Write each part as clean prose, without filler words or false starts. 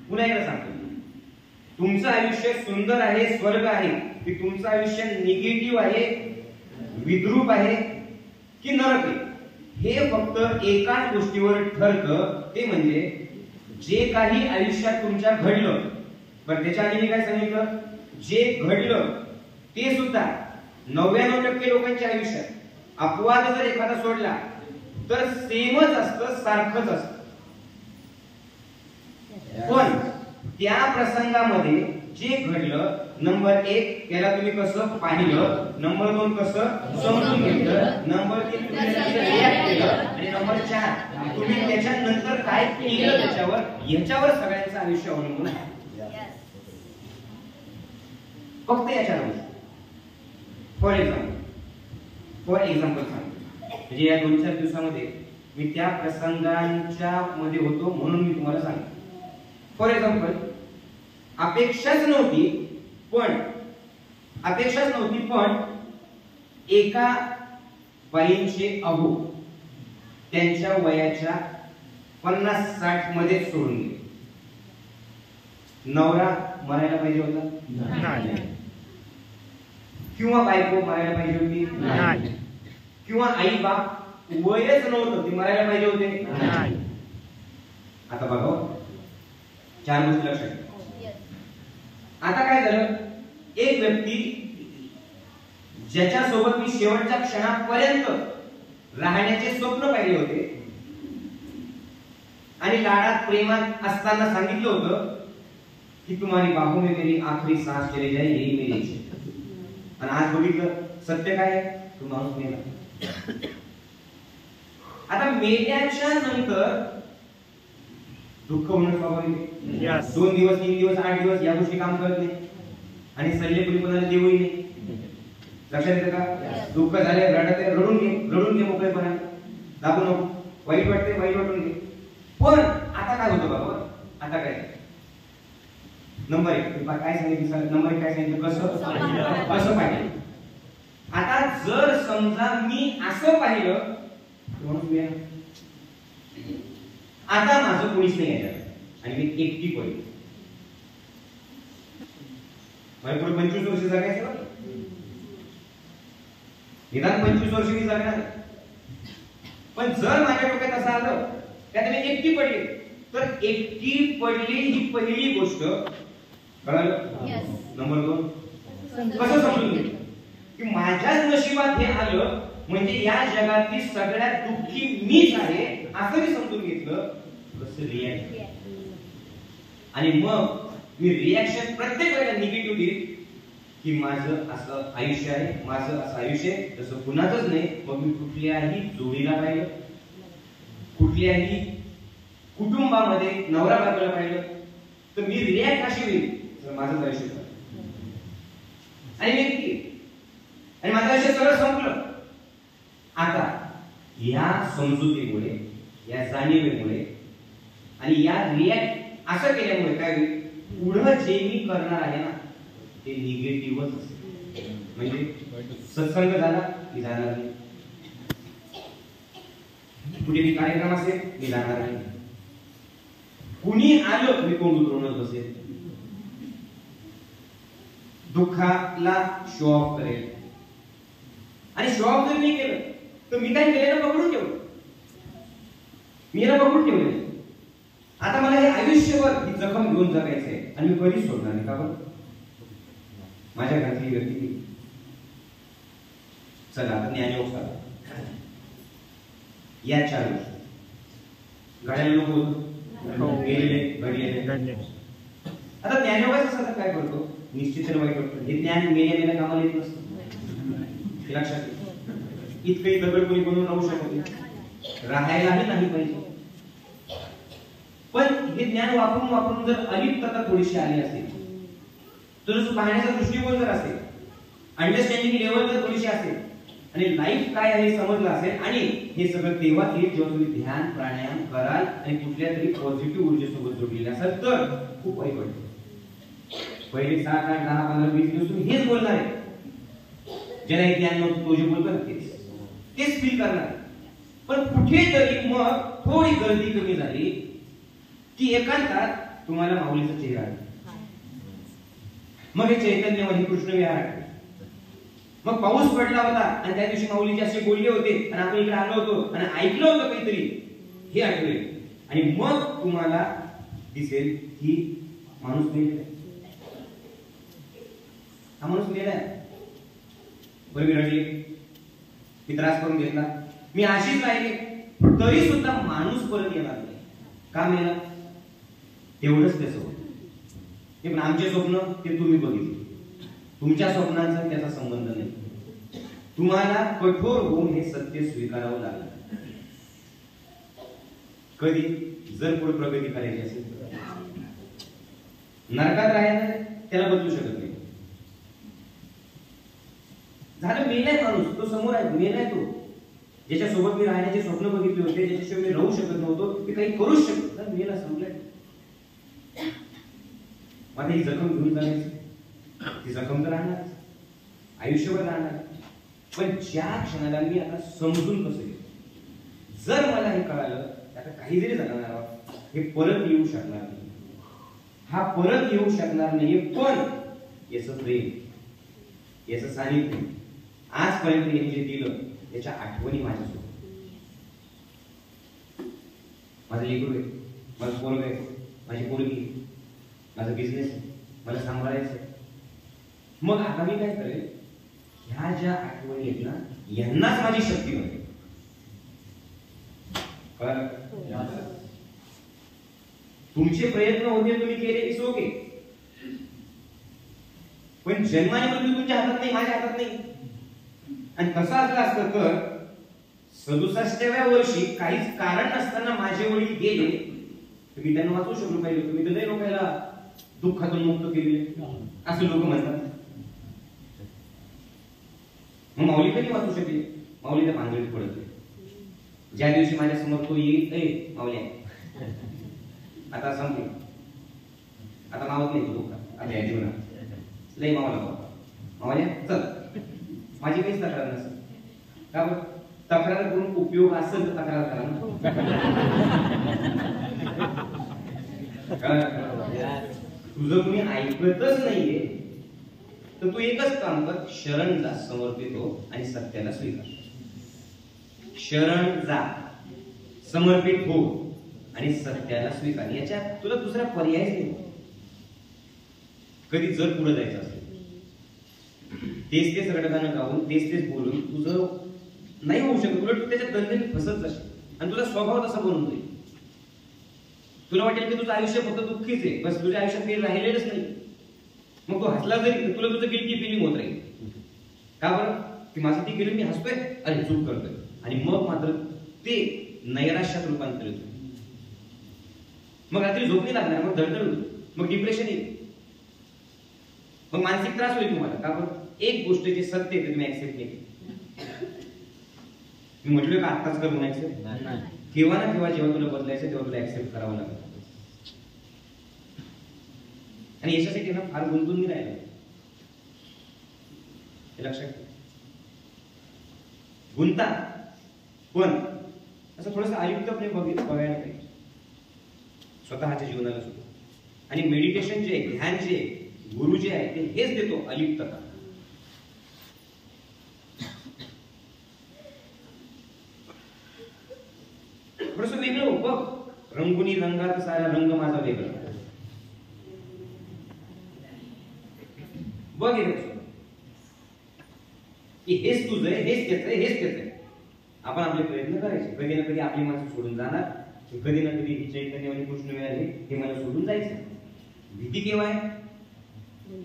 पुन्हा एकदा सांगतो, तुमचं आयुष्य सुंदर आहे, स्वर्ग आहे, की तुमचं आयुष्य निगेटिव्ह आहे, विद्रूप आहे की नरक आहे, हे फक्त एकाच गोष्टीवर ठरतं, ते म्हणजे जे काही आयुष्यात तुमच्या घडलं. पण त्याच्या आधी मी काय सांगितलं, जे घडलं ते सुद्धा 99% लोकांच्या आयुष्यात अपवाद जर एखादा सोडला तर सेमच असतं, सारखंच असतं. पण त्या प्रसंगामध्ये जे घडलं, नंबर 1 त्याला तुम्ही कसं पाहिलं, नंबर 2 कसं समजून घेतलं, नंबर 3 तुम्ही रिॲक्ट केलं, आणि नंबर 4 तुम्ही त्याच्यानंतर काय केलं त्याच्यावर, याच्यावर सगळ्यांचं आयुष्य अवलंबून आहे. फक्त याच्यावर. फॉर एक्झाम्पल सांगतो, म्हणजे या 2-4 दिवसामध्ये मी त्या प्रसंगांच्या मध्ये होतो म्हणून मी तुम्हाला सांगतो. फॉर एक्झाम्पल, अपेक्षाच नव्हती पण एका बाईंचे अहो त्यांच्या वयाच्या 50-60 मध्ये सोडून गेले. नवरा मरायला पाहिजे होता नाही, किंवा बायको मरायला पाहिजे होती नाही, किंवा आई बाप वयच नव्हतं ते मरायला पाहिजे होते नाही. आता बघा 4 गोष्टी लक्षात घ्या. आता काय झालं, एक व्यक्ती ज्याच्यासोबत मी शेवटच्या क्षणापर्यंत राहण्याचे स्वप्न पाहिले होते आणि लाडात प्रेमात असताना सांगितलं होतं की तुम्हारी बाहों में मेरी आखरी सांस चली जाए, यही मेरी इच्छा. आणि आज बघितलं सत्य काय आहे, तो माणूस मेला. आता मेल्याच्या नंतर दुःख होणं स्वाभाविक आहे. 2 दिवस 3 दिवस 8 दिवस या गोष्टी काम करत नाही आणि सल्लेखोरी कोणाला देऊही नाही. लक्षात येतं का? दुःख झाले, रडत आहे, रडून घे मोकळेपणा, दाबू नको. वाईट वाटते, वाईट वाटून घे. पण आता काय होतं बाबा, आता काय नंबर 1 काय सांगितलं, नंबर 1 काय सांगितलं, कसं पाहिलं. आता जर समजा मी असं पाहिलं, आता माझं कोणीच नाही याच्यात आणि मी एकटी पडली. मला पुढे 25 वर्ष जगायचं, निदान 25 वर्ष मी जगणार. पण जर माझ्या डोक्यात असं आलं त्यात मी एकटी पडली, तर एकटी पडली ही पहिली गोष्ट कळलं. नंबर 2 कसं समजून घे की माझ्याच नशिबात हे आलं, म्हणजे या जगातली सगळ्यात दुःखी मीच आहे असं मी समजून घेतलं. कसं रिॲक्ट, आणि मग मी रिॲक्शन प्रत्येक वेळेला निगेटिव्ह देईल की माझं असं आयुष्य आहे, माझं असं आयुष्य आहे, तसं कुणाचंच नाही. मग मी कुठल्याही जोडीला पाहिलं, कुठल्याही कुटुंबामध्ये नवरा बायकोला पाहिलं, तर मी रिॲक्ट कशी होईल, तर माझं आयुष्य आणि माझं आयुष्य सगळं संपलं. आता या समजुतीमुळे, या जाणीवेमुळे आणि या रिॲक्ट असं केल्यामुळे काय होईल, पुढं जे मी करणार आहे ना ते निगेटिव्हच असेल. म्हणजे सत्संग झाला मी जाणार नाही, कुठे मी कार्यक्रम असेल मी जाणार नाही, कुणी आलं मी कोण उतरवूनच बसेल, दुःखाला शो ऑफ करेल. आणि शो ऑफ जर मी केलं तर मी काय केलं ना, पकडून ठेवलं, मी याला पकडून ठेवलं. आता मला हे आयुष्यभर ही जखम घेऊन जगायचंय आणि मी कधीच सोडणार नाही. का बरं? माझ्या घरातली व्यक्ती चला आता ज्ञानयोग करा. या 4 गोष्टी घडायला नको होतं, गेलेले घडलेले. आता ज्ञानयोगाचं सतत काय करतो, निश्चितपणे वाईट करतो. हे ज्ञान मेल्या कामाला येत नसतं, लक्षात घ्या. इतकंही दगड कोणी बनवून राहू शकत नाही, राहायलाही नाही पाहिजे. पण हे ज्ञान वापरून जर अलिप्तता थोडीशी आली असेल, तर पाहण्याचा दृष्टिकोन जर असेल, अंडरस्टँडिंग लेवल जर थोडीशी असेल, आणि लाईफ काय आहे समजलं असेल, आणि हे सगळं तेव्हा येईल जेव्हा तुम्ही ध्यान प्राणायाम कराल आणि कुठल्या तरी पॉझिटिव्ह ऊर्जेसोबत जोडलेले असाल, तर खूप वाईट वाटतं. पहिले 7, 8, 10, 15, 20 दिवस तुम्ही हेच बोलणार आहे. ज्याला हे ज्ञान नव्हतं तो जे बोलतो ना तेच फील करणार. पण कुठेतरी मग थोडी गर्दी कमी झाली की एकांतात तुम्हाला माऊलीचा चेहरा आठवेल. मग हे चैतन्य म्हणजे कृष्ण विहार आठवेल. मग पाऊस पडला होता आणि त्या दिवशी माऊलीचे असे बोलले होते आणि आपण इकडे आलो होतो आणि ऐकलं होतं काहीतरी, हे आठवेल. आणि मग तुम्हाला दिसेल की माणूस मेलेला आहे. हा माणूस मेलाय. बरं मी रडले, मी त्रास करून घेतला, मी अशीच राहिले, तरी सुद्धा माणूस परत येणार नाही. का मेला? तेवढंच त्याचं होतं. पण आमचे स्वप्न ते तुम्ही बघितले, तुमच्या स्वप्नांचा त्याचा संबंध नाही. तुम्हाला कठोर होऊन हे सत्य स्वीकारावं लागलं. कधी? जर पुढे प्रगती करायची असेल तर. नरकात राहायला त्याला बदलू शकत नाही. झालं, मेलाय माणूस, तो समोर आहे, मेलाय तो. ज्याच्यासोबत मी राहण्याचे स्वप्न बघितले होते, ज्याच्याशिवाय मी राहू शकत नव्हतो, मी काही करूच शकत नाही, मेला, संपलाय. माझी ही जखम घेऊन जाण्याची, ती जखम तर राहणार, आयुष्यभर राहणार. पण ज्या क्षणाला मी आता समजून कसं येईल, जर मला हे कळालं, आता काही जरी झालं ना, हे परत येऊ शकणार नाही, हा परत येऊ शकणार नाहीये. पण याचं प्रेम, याचं सानिध्य आजपर्यंत यांनी जे दिलं, त्याच्या आठवणी माझ्यासोबत. माझं लेकरू आहे, माझं पोरग आहे, माझी पोरगी, माझा बिझनेस आहे, मला सांभाळायचं. मग आता मी काय करेल, ह्या ज्या आठवणी आहेत ना, यांनाच माझी शक्ती मिळते. तुमचे प्रयत्न होते, तुम्ही केले, इट्स ओके. पण जन्माने मृत्यू तुमच्या हातात नाही, माझ्या हातात नाही. आणि कसं असलं असतं तर 67व्या वर्षी काहीच कारण नसताना माझे वडील गेले, तर मी त्यांना वाचवू शकलो पाहिजे. तुम्ही तर लय लोकांना दुःखातून मुक्त केले, असं लोक म्हणतात. मग माऊली कधी वाचू शकले? माऊली त्या भांगडीत पडत. ज्या दिवशी माझ्या समोर तो येईल, माऊली आता संपली, आता मावत नाही तो दुःख, आता या जीवनात लय मावाला मावल्या चल, माझी काहीच तक्रार नसेल. का बरं? तक्रार करून उपयोग असेल तर तक्रार करा ना. तुझं तुम्ही ऐकतच नाहीये, तर तू एकच काम कर, शरण जा, समर्पित हो आणि सत्याला स्वीकार. शरण जा, समर्पित हो आणि सत्याला स्वीकार. याच्यात तुला दुसरा पर्यायच नाही. कधी जर पुढे जायचं असेल, तेच तेच रडगाणं गाऊन, तेच तेच बोलून तुझं नाही होऊ शकत. उलट तू त्याच्या दंडीत फसत जाशील आणि तुझा स्वभाव तसा बनून जाईल. तुला वाटेल की तुझं आयुष्य फक्त दुःखीच आहे, बस तुझ्या आयुष्यात काही राहिलेलंच नाही. मग तू हसला जरी तुला तुझं गिल्टी फिलिंग होत राहील. का बरं? की माझं ती गेली, मी हसतोय, अरे चूक करतोय. आणि मग मात्र ते नैराश्यात रूपांतरित होईल. मग रात्री झोप नाही लागणार, मग धडधड होईल, मग डिप्रेशन येईल, मग मानसिक त्रास होईल तुम्हाला. का बरं? एक गोष्ट जे सत्य आहे ते तुम्ही ऍक्सेप्ट नाही. मी म्हटलं का आत्ताच कर म्हणायचं? केव्हा ना केव्हा जेव्हा तुला बदलायचं तेव्हा तुला ऍक्सेप्ट करावं लागेल. आणि याच्यासाठी ना फार गुंतून नाही राहिलं, हे लक्षात ठेव. गुंता पण असं थोडंसं आयुक्तपणे बघायला पाहिजे स्वतःच्या जीवनाला सुद्धा. आणि मेडिटेशन जे आहे, ध्यान जे आहे, गुरु जे आहे, ते हेच देतो, अलिप्तता. थोडस वेगळं बघ, रंगुनी रंगात सारा रंग माझा वेगळा. बघ की हेच तुझं आहे, हेच त्याचं आहे, हेच त्याचं आहे. आपण आपले प्रयत्न करायचे. कधी ना कधी आपली माणसं सोडून जाणार, कधी ना कधी चैतन्य आणि कृष्ण मिळाले, हे मला सोडून जायचं. भीती केव्हा आहे?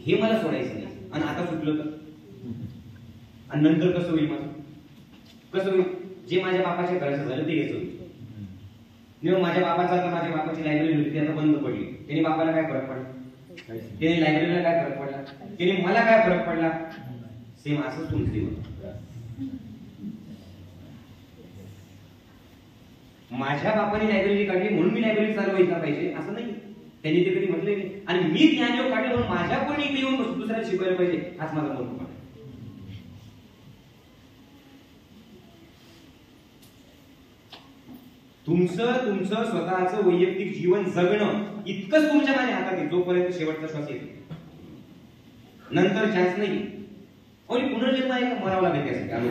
हे मला सोडायचं नाही. आणि आता सुटलं तर, आणि नंतर कसं होईल माझं? कसं होईल? जे माझ्या बापाच्या घराचं झालं ते हेच होईल. माझ्या बापाचा आता माझ्या बापाची लायब्ररी होती, ती आता बंद पडली. त्याने बापाला काय फरक पडला? त्याने लायब्ररीला काय फरक पडला? त्याने मला काय फरक पडला? सेम असंच तुमचं जीवन. माझ्या बापाने लायब्ररी काढली म्हणून मी लायब्ररी चालवायला पाहिजे असं नाही. त्यांनी ते कधी म्हटले नाही. आणि मी ज्ञानयोग काढले म्हणून माझ्या कोणी इथे येऊन दुसऱ्याला शिकवायला पाहिजे, हाच माझा मोठा. तुमचं स्वतःचं वैयक्तिक जीवन जगणं इतकंच तुमच्या माझ्या हातात आहे, जोपर्यंत शेवटचा श्वास येतो. नंतर चान्स नाही. आणि पुनर्जन्म आहे का, मरावं लागेल त्यासाठी.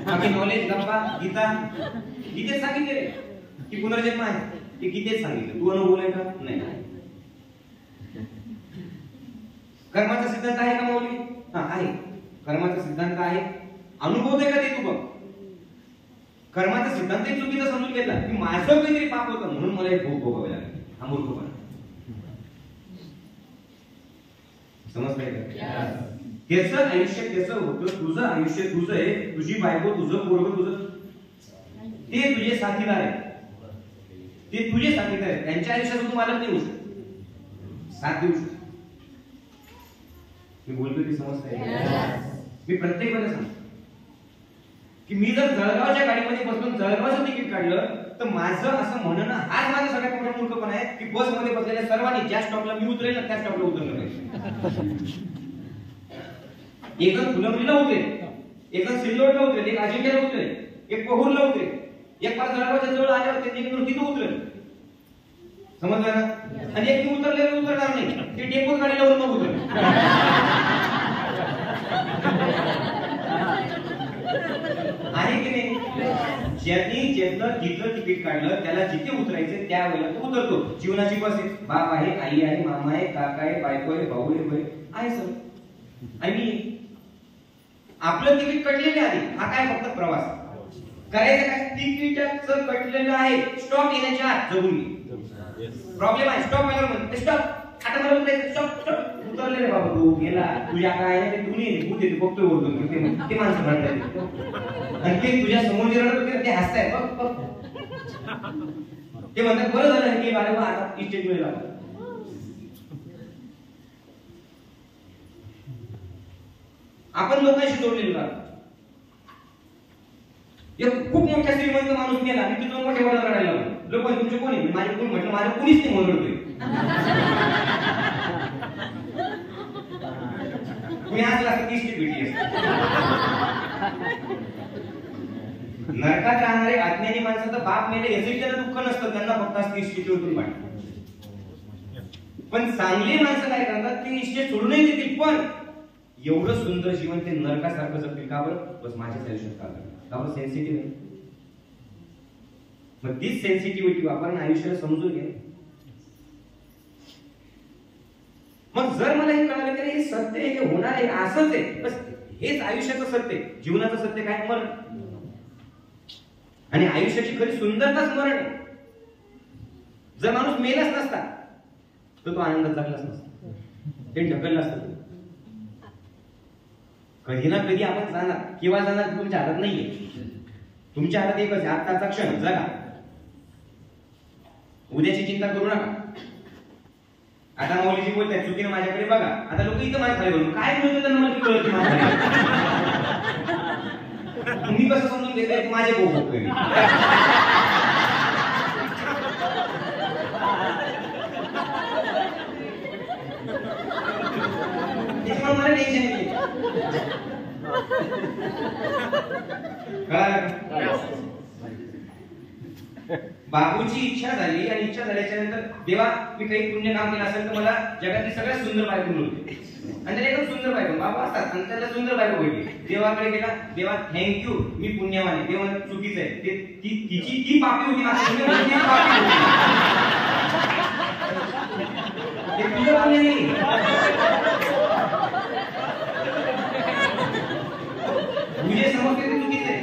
बाकी नॉलेज, गप्पा, गीता, गीतेत सांगितले की पुनर्जन्म आहे, ते गीतेत सांगितलं. तू अनुभवलंय का? नाही. कर्माचा सिद्धांत आहे का माऊली? हा आहे. कर्माचा सिद्धांत आहे. अनुभवतोय का ते तू बघ. कर्माचा सिद्धांत चुकीचा समजून घेतला की माझं काहीतरी पाप होतं म्हणून मला एक भोग भोगावे लागेल. हा मूर्खपणा. समजतंय का? त्याचं आयुष्य त्याचं होतं, तुझं आयुष्य तुझं आहे, तुझी बायको तुझं, पोरगं तुझं, ते तुझे साथीदार आहे, ते तुझे साथीदार आहे. त्यांच्या आयुष्यात तू मालक नाही होऊ शकत, साथ देऊ शकतो. मी बोलतो ते समजतंय? मी प्रत्येक वेळेला सांगतो की मी जर जळगावच्या गाडीमध्ये बसून जळगावचं तिकीट काढलं तर माझं असं म्हणणं हाच माझा सगळ्यात मोठा मूर्खपणा आहे की बसमध्ये बसलेल्या सर्वांनी ज्या स्टॉपला मी उतरेल ना त्या स्टॉपला उतरलं पाहिजे. एक जण फुलंब्रीला उतरेल, एक जण सिल्लोडला उतरेल, एक अजिंठ्याला उतरेल, एक पहूरला उतरेल, एक पाच जळगावच्या जवळ आल्यावर त्यांनी तिथं उतरेल. समजलं ना? आणि एक उतरलेलं उतरणार नाही, ते डेपोत गाडीला वरून मग उतरेल. आहे की नाही? ज्यांनी ज्याचं जिथलं तिकीट काढलं त्याला जिथे उतरायचं त्यावेळेला तो उतरतो. जीवनाची बस आहे, बाप आहे, आई आहे, मामा आहे, काका आहे, बायको आहे, भाऊ आहे, बहीण आहे, सर. आणि आपलं तिकीट कटलेलं आहे. हा काय फक्त प्रवास करायचं काय? तिकीटाचं कटलेलं आहे, स्टॉप येण्याच्या आत जगून घे. प्रॉब्लेम आहे स्टॉप आल्यावर म्हणते स्टॉप, आता मला उतरायचं, स्टॉप स्टॉप. उतरले रे बाबा, तू गेला, तुझ्या काय आहे ते तू नाही, तू ते बघतोय ओरडून, ते माणसं म्हणतात. आणि ते तुझ्या समोर जे रडत होते ते हसताय, बघ बघ. ते म्हणतात बरं झालं की अरे वा आता इस्टेट मध्ये लागलं. आपण लोकांशी जोडलेलो आहोत. एक खूप मोठा श्रीमंत माणूस गेला आणि तिथून मोठे वडील रडायला लागले. लोक तुमचे कोणी? माझे कोण? म्हटलं माझं कोणीच नाही म्हणून रडतोय. कुणी असला तर तीच भेटली असते. नरकात राहणारे अज्ञानी माणसाचं बाप मेले याचं त्याला दुःख नसतं, त्यांना फक्त असते इष्टेतून वाटतं. पण चांगली माणसं काय करतात, ती इष्टेत सोडूनही देतील, पण एवढं सुंदर जीवन ते नरकासारखं जगतील. का बरं? बस माझ्याच आयुष्यात का बरं? सेन्सिटिव्ह आहे. मग तीच सेन्सिटिव्हिटी वापरून आयुष्याला समजून घ्या. मग जर मला हे कळालं की हे सत्य आहे, हे होणार आहे, असंच आहे, बस हेच आयुष्याचं सत्य आहे. जीवनाचं सत्य काय? मरण. आणि आयुष्याची खरी सुंदरताच मरण आहे. जर माणूस मेलाच नसता तर तो आनंदात जगलाच नसता, ते ढकललं असतं. कधी ना कधी आपण जाणार, केव्हा जाणार तुमच्या हातात नाहीये. तुमच्या हातात एकच आहे, आत्ताचा क्षण जगा. उद्याची चिंता करू नका. आता मौलीजी बोलतायत चुकीनं माझ्याकडे बघा. आता लोक इथं माझ्या खाली बोलून काय बोलतो त्यांना मला कळत नाही. तुम्ही कसं समजून घेताय की माझे भाऊ बघतोय? त्याच्यामुळे मला टेन्शन येते. बाबूची इच्छा झाली आणि इच्छा झाल्याच्या नंतर देवा मी काही पुण्य काम केलं असेल तर मला जगातली सगळ्यात सुंदर बायको मिळते. आणि त्याला एकदम सुंदर बायको बाबा असतात आणि त्याला सुंदर बायको भेटली. देवाकडे गेला, देवा थँक्यू मी पुण्यवान आहे. देवा चुकीचं आहे, ते तिची ती पापी होती ना, ते तुझं पुण्य नाही. तुझे समजते ते चुकीचं आहे.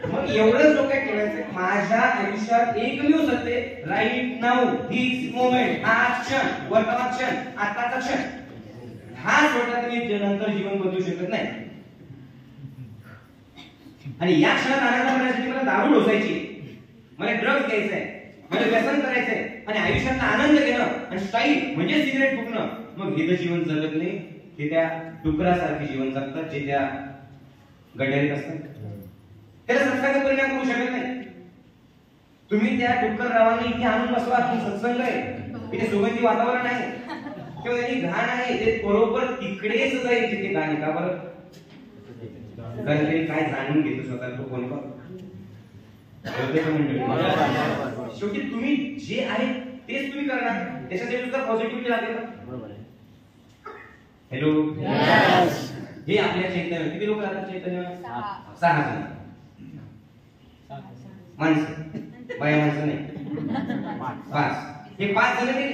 मग एवढंच डोक्यात ठेवायचं, माझ्या आयुष्यात एकमेव सत्य राईट नाऊ, धिस मोमेंट, हा क्षण, वर्तमान क्षण, आताचा क्षण. हा सोडला तरी नंतर जीवन बदलू शकत नाही. आणि या क्षणात आनंद करण्यासाठी मला दारू ढोसायची, मला ड्रग्ज घ्यायचंय, मला व्यसन करायचंय आणि आयुष्यातला आनंद घेणं आणि स्टाईल म्हणजे सिगरेट फुकणं. मग हे तर जीवन जगत नाही, ते त्या डुकरासारखे जीवन जगतात जे त्या गड्यारीत असतात. त्याला सत्संग परिणाम करू शकत नाही. तुम्ही त्या डुक्कर रावांनी इथे आणून बसवा, सत्संग आहे, इथे सुगंधी वातावरण आहे किंवा घाण आहे, ते बरोबर तिकडेच जाईल जिथे घाण आहे. का बरं? कारण ते काय जाणून घेतो स्वतः तो कोण पण शेवटी तुम्ही जे आहे तेच तुम्ही करणार, त्याच्यासाठी सुद्धा पॉझिटिव्हिटी लागेल ना. हॅलो, हे आपल्या चैतन्य किती लोक राहतात? चैतन्य 6 जण माणसं, बाया माणसं नाही, 5. हे 5 जण गेले,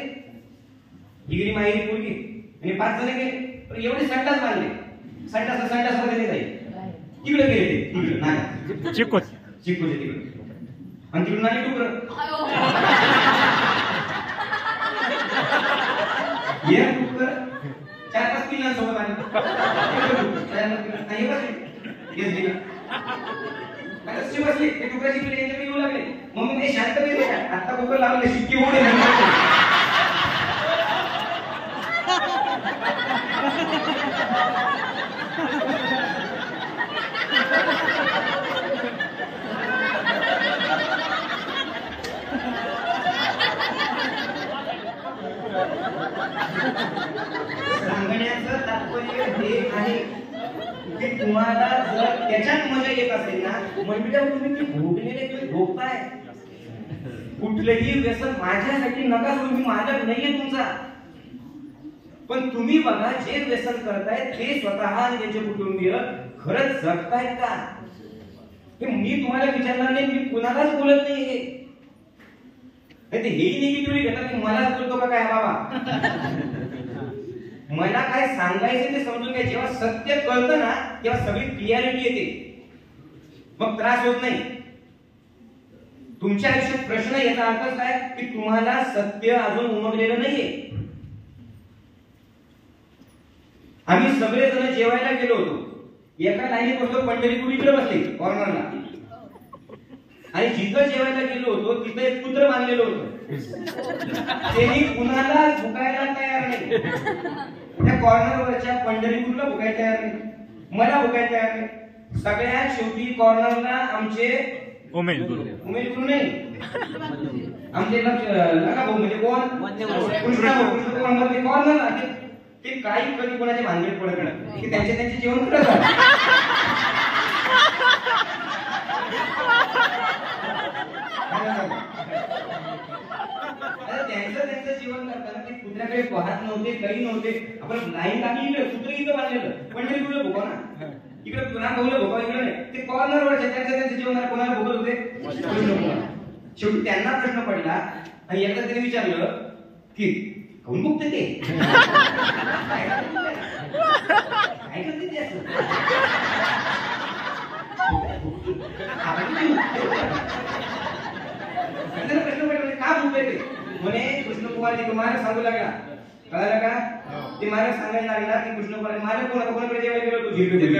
डिग्री माहिती मुलगी आणि 5 जण गेले. पण एवढे संडास बांधले, संडास मध्ये नाही जाईल, तिकडे गेले ते, तिकडे नाही चिक्कोचे तिकडे, आणि तिकडून आले डुकर. हे डुकर 4-5 पिल्लांसोबत आले. बसले ते डुकराची पिल्ले यांच्याकडे येऊ लागले. मग ते शांत गेले, आता डुकर लागले शिक्की उडे. सांगण्याचं तात्पर्य हे आहे की तुम्हाला जर त्याच्यात मजा येत असेल ना, म्हणजे तुम्ही ते भोगलेले तुम्ही भोगताय. कुठलंही व्यसन माझ्यासाठी नका सोडू, मी मालक नाहीये तुमचा. पण तुम्ही बघा, जे व्यसन करतायत ते स्वतः आणि त्यांचे कुटुंबीय खरंच जगतायत का? हे मी तुम्हाला विचारणार नाही, मी कुणालाच बोलत नाही. हेही निगेटिव्हली घेतात की मला बोलतो का काय बाबा. मला काय सांगायचं ते समजून घ्या. जेव्हा सत्य कळतं ना, तेव्हा सगळी क्लिअरिटी येते, मग त्रास होत नाही. तुमच्या आयुष्यात प्रश्न याचा अर्थ काय की तुम्हाला सत्य अजून उमगलेलं नाहीये. आम्ही सगळेजण जेवायला गेलो होतो, एका लाईनीत बसलो, पंढरीपूर इकडे बसले कॉर्नरला, आणि जिथं जेवायला गेलो होतो तिथं एक कुत्र बांधलेलं होतं. त्यांनी कुणाला भुकायला तयार नाही, त्या कॉर्नरवरच्या पंढरीपूरला भुकायला तयार नाही, मला भुकायला तयार नाही. सगळ्यात शेवटी कॉर्नरला आमचे उमेश गुरु नाही, आमचे लगा भाऊ म्हणजे कोण, कृष्ण कॉर्नरला ते काही कधी कोणाचे भानगड पडत नाही की त्यांचे जेवण करत. त्यांचं जीवन करताना ते कुत्र्याकडे पाहत नव्हते, काही नव्हते. आपण लाईन लागली, इकडे कुत्र इथं बांधलेलं, पंढरीपूरला भोगा ना, इकडे पुन्हा भाऊला भोगा इकडे नाही. ते कॉर्नरवर त्यांचं जीवन कोणाला भोगत होते. शेवटी त्यांना प्रश्न पडला आणि एकदा त्यांनी विचारलं की कोण मुक्त ते काय करते ते असं. प्रश्न पडला का मुक्त ते म्हणे. कृष्णकुमार तुम्हाला सांगू लागला, कळालं का? ते मला सांगायला लागला की कृष्णकुमार माझ्या कोणाकडे जेवायला गेलो तू झिरपे दिले.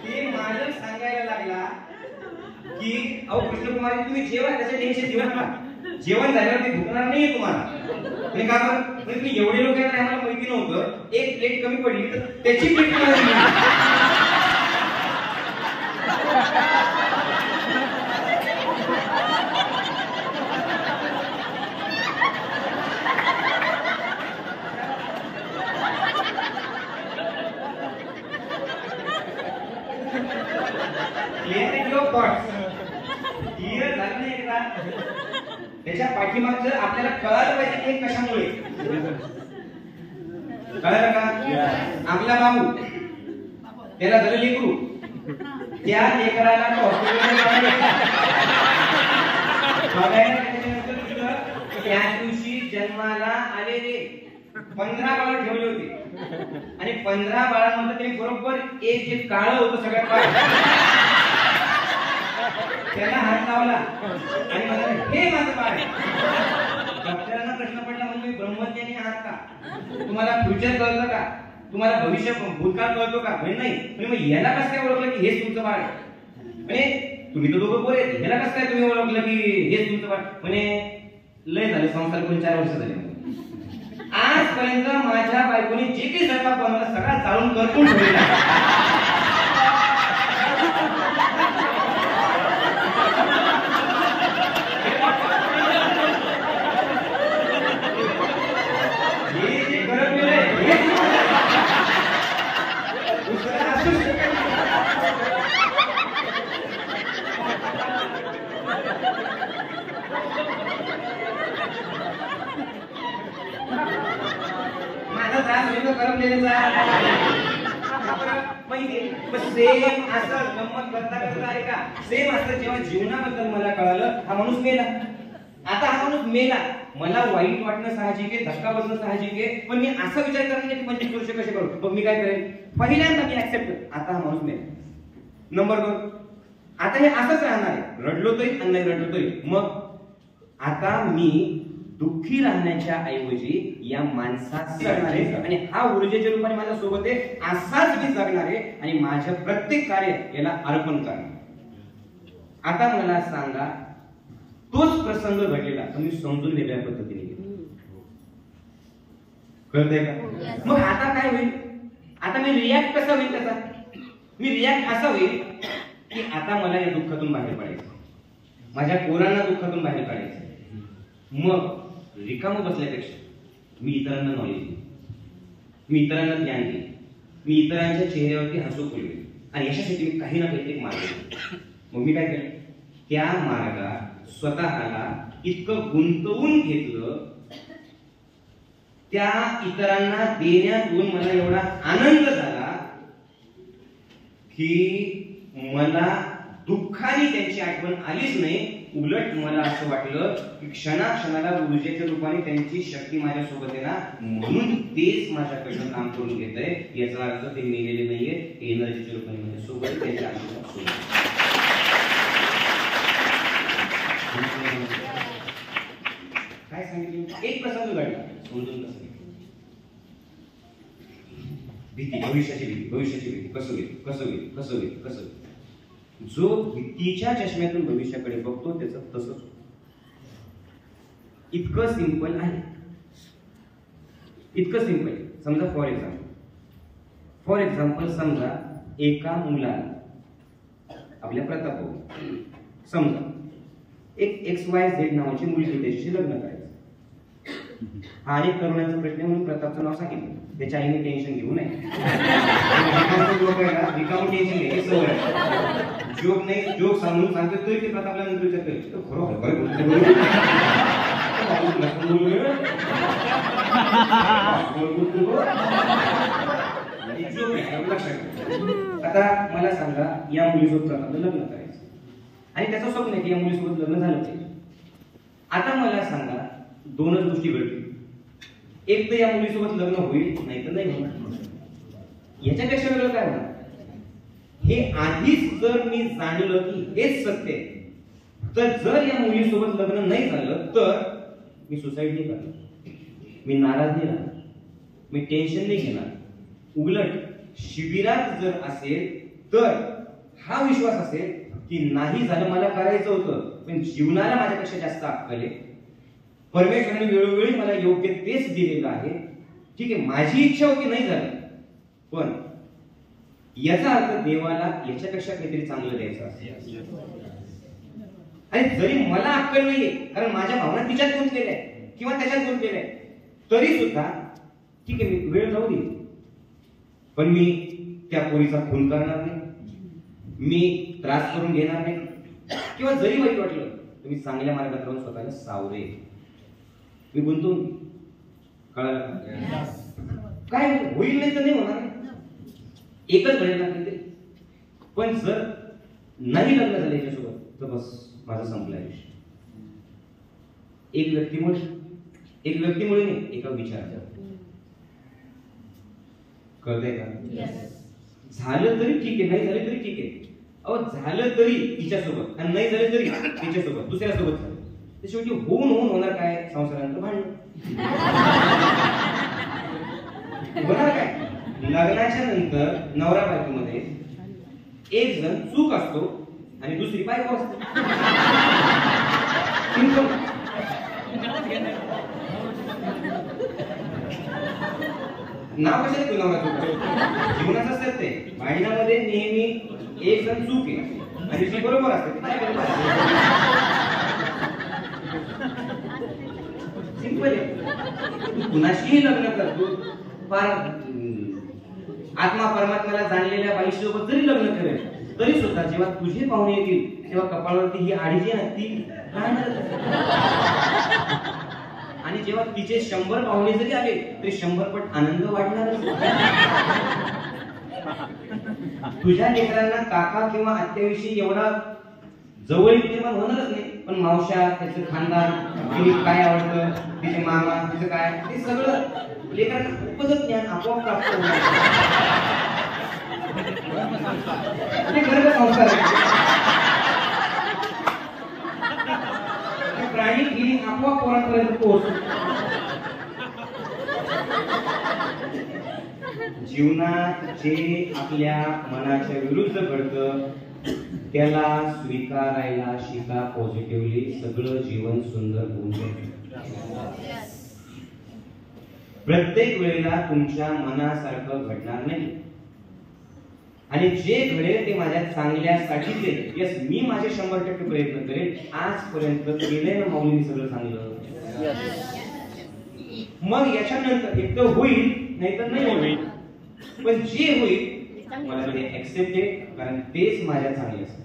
ते मला सांगायला लागला की अहो कृष्णकुमारी तुम्ही जेवा, त्याचे टेन्शन घेऊ नका, जेवण झाल्यावर ते भुकणार नाहीये तुम्हाला. म्हणजे का बरं, म्हणजे तुम्ही एवढे लोक आहेत आम्हाला माहिती नव्हतं, एक प्लेट कमी पडली तर त्याची प्लेट त्याच्या पाठीमागचं आपल्याला कळायला पाहिजे की हे कशामुळे. कळालं का? आपला बाबू त्याला झालं लेकरू, त्या लेकराला त्या दिवशी जन्माला आलेले 15 बाळ ठेवले होते आणि 15 बाळांमध्ये त्यांनी बरोबर एक जे काळं होतं सगळ्यात त्याला हात लावला आणि म्हणाले हे माझं बाळ. डॉक्टरांना प्रश्न पडला म्हणजे ब्रह्मज्ञानी आहात का? तुम्हाला फ्युचर कळतं का? तुम्हाला भविष्य भूतकाळ कळतो का? म्हणजे नाही. मग याला कसं काय ओळखलं की हेच तुमचं बाळ? म्हणजे तुम्ही तर दोघं बोले, ह्याला कसं काय तुम्ही ओळखलं की हेच तुमचं बाळ? म्हणजे लय झाले संसार करून 4 वर्ष झाले. आजपर्यंत माझ्या बायकोने जे काही स्वयंपाक बनवला सगळा चालून करपून ठेवलेला. तुझा सेम असं गंमत करता करता आहे का सेम असं जेव्हा जीवनाबद्दल मला कळालं हा माणूस मेला. आता हा माणूस मेला, मला वाईट वाटणं साहजिक आहे, धक्का बसणं साहजिक आहे, पण मी असा विचार करत नाही की 25 वर्ष कसे करू. मग मी काय करेन, पहिल्यांदा मी ऍक्सेप्ट करतो आता हा माणूस मेला. नंबर 2, आता हे असंच राहणार आहे, रडलो तरी आणि नाही रडलो तरी. मग आता मी दुःखी राहण्याच्या ऐवजी या माणसात जगणार आहे आणि हा ऊर्जेच्या रूपाने माझ्या सोबत आहे, असाच मी जगणार आहे आणि माझ्या प्रत्येक कार्य याला अर्पण करणार. आता मला सांगा, तोच प्रसंग घडलेला पण मी समजून वेगळ्या पद्धतीने घेतला. कळतंय का? मग आता काय होईल, आता मी रिॲक्ट कसा होईल त्याचा, मी रिॲक्ट असा होईल की आता मला या दुःखातून बाहेर पडायचं, माझ्या पोरांना दुःखातून बाहेर काढायचं. मग रिकामं बसल्यापेक्षा मी इतरांना नॉलेज देईन, मी इतरांना ज्ञान देईन, मी इतरांच्या चेहऱ्यावरती हसू फुलवेन आणि याच्यासाठी मी काही ना काहीतरी मार्ग देईन. मग मी काय केलं, त्या मार्गात स्वतःला इतकं गुंतवून घेतलं, त्या इतरांना देण्यातून मला एवढा आनंद झाला की मला दुःखाने त्यांची आठवण आलीच नाही. उलट मला असं वाटलं की क्षणाक्षणाला ऊर्जेच्या रूपाने त्यांची शक्ती माझ्या सोबत आहे ना, म्हणून तेच माझ्याकडनं काम करून घेत आहे. याचा अर्थ ते मेलेले नाहीये, एनर्जीच्या रूपाने माझ्या सोबत त्यांच्या आशीर्वाद सोबत. काय सांगितलं, एक प्रसंग घडला, समजून कसं भीती, भविष्याची भीती, भविष्याची भीती, कसं होईल कसं होईल कसं होईल कसं होईल. जो भीतीच्या चष्म्यातून भविष्याकडे बघतो त्याचं तसंच इतकं सिंपल आहे, इतकं सिंपल. समजा फॉर एक्झाम्पल समजा एका मुलाला, आपल्या प्रताप भाऊ, समजा एक XYZ नावाची मुलगी त्याच्याशी लग्न करायचं. हा एक तरुणाचा प्रश्न म्हणून प्रतापचं नाव सांगितलं. त्याच्या आईने टेन्शन घेऊ नये, रिकामं टेन्शन घ्यायची सवय. जोक नाही, जोक सांगून सांगतो तरी ते प्रतापला नंतर विचारतो खरोखर आता मला सांगा, या मुलीसोबत प्रतापला लग्न करायचं आणि त्याचं स्वप्न आहे की या मुलीसोबत लग्न झालं पाहिजे. आता मला सांगा, दोनच गोष्टी घडतील, एक तर या मुलीसोबत लग्न होईल, नाही तर नाही होणार. याच्यापेक्षा वेगळं काय होणार, हे आधीच जर मी जाणलं की हेच सत्य आहे, तर जर या मुलीसोबत लग्न नाही झालं तर मी सुसाईड नाही करणार, मी नाराज नाही राहणार, मी टेन्शन नाही घेणार. उलट शिबिरात जर असेल तर हा विश्वास असेल की नाही झालं, मला करायचं होतं पण जीवनाला माझ्यापेक्षा जास्त अक्कल आहे, परमेश्वराने वेळोवेळी मला योग्य तेच दिलेलं आहे. ठीक आहे, माझी इच्छा होती नाही झालं, पण याचा अर्थ देवाला याच्यापेक्षा काहीतरी चांगलं द्यायचं असेल. आणि जरी मला अक्कल नाहीये, कारण माझ्या भावना तिच्यात गुंतलेल्या आहे किंवा त्याच्यात गुंतलेल्या आहे, तरी सुद्धा ठीक आहे, मी वेळ जाऊ दे, पण मी त्या पोरीचा खून करणार नाही, मी त्रास करून घेणार नाही, किंवा जरी वाईट वाटलं तर मी चांगल्या मार्गात राहून स्वतःला सावरे, मी गुंतवून. कळालं काय होईल, नाही तर नाही होणार, एकच घडेल ना काहीतरी. पण जर नाही लग्न झालं याच्यासोबत तर बस माझं संपलं आयुष्य. एक व्यक्तीमुळे नाही, एका विचाराच्या. कळतंय का? झालं तरी ठीक आहे, नाही झालं तरी ठीक आहे. अहो झालं तरी तिच्यासोबत आणि नाही झालं तरी तिच्यासोबत, दुसऱ्यासोबत झालं. शेवटी होऊन होणार काय, संसारानंतर भांडण होणार काय. लग्नाच्या नंतर नवरा बायकोमध्ये एक जण चूक असतो आणि दुसरी बायको असते. नाव कशाला तू नवरा चूक, जीवनाचं सत्य आहे. भांडणामध्ये नेहमी एक जण चूक आहे आणि ती बरोबर असते. सिंपल आहे. कुणाशीही लग्न करतो, फार आत्मा परमात्म्याला जाणलेल्या बाईसोबत जरी लग्न करेल तरी सुद्धा जेव्हा तुझे पाहुणे येतील तेव्हा कपाळावरती ही आडीजी ना ती राहणार. आणि जेव्हा तिचे 100 पाहुणे जरी आले तरी 100 पट आनंद वाटणारच. तुझ्या लेकरांना काका किंवा आत्याविषयी एवढा जवळीक निर्माण होणारच नाही, पण मावशा, त्याचं खानदान, तिने काय आवडतं, तिचे मामा, तिचं काय, ते सगळं लेकरांना खूपच ज्ञान आपोआप प्राप्त होणार. ते गर्भ संस्कार प्राणी ही आपोआप पोरांपर्यंत पोहोचतो. जीवनात जे आपल्या मनाच्या विरुद्ध घडतं त्याला स्वीकारायला शिका पॉझिटिव्हली. सगळं जीवन सुंदर होऊन जाईल. प्रत्येक वेळेला तुमच्या मनासारखं घडणार नाही आणि जे घडेल ते माझ्या चांगल्यासाठीच आहे. यस, मी माझे 100% प्रयत्न करेन. आजपर्यंत केलंय ना माऊलींनी सगळं चांगलं. मग याच्यानंतर एक तर होईल नाहीतर नाही होईल, पण जे होईल मला ते ऍक्सेप्ट आहे, कारण तेच माझ्या चांगल्यासाठी.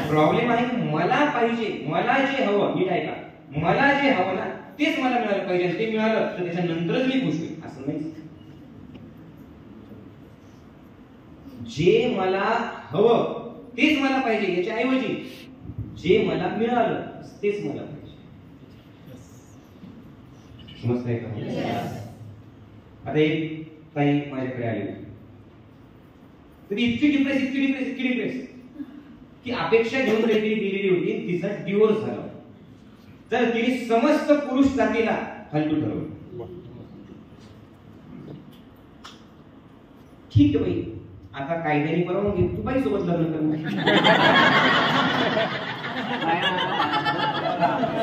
प्रॉब्लेम आहे मला पाहिजे, मला जे हवं, नीट ऐका, मला जे हवं ना तेच मला मिळालं पाहिजे. ते मिळालं तर त्याच्यानंतरच मी खुश होईल असं नाही. जे मला हवं तेच मला पाहिजे, याच्या ऐवजी जे मला मिळालं तेच मला पाहिजे. समजतंय का? आता एक ताई माझ्याकडे आली, तर इतकी डिप्रेस की अपेक्षा घेऊन काहीतरी दिलेली होती. तिचा डिवोर्स झाला. तर तिने समस्त पुरुष जातीला फालतू ठरवलं. ठीक आहे बाई, आता कायद्याने परवानगी, तू बाई सोबत लग्न कर.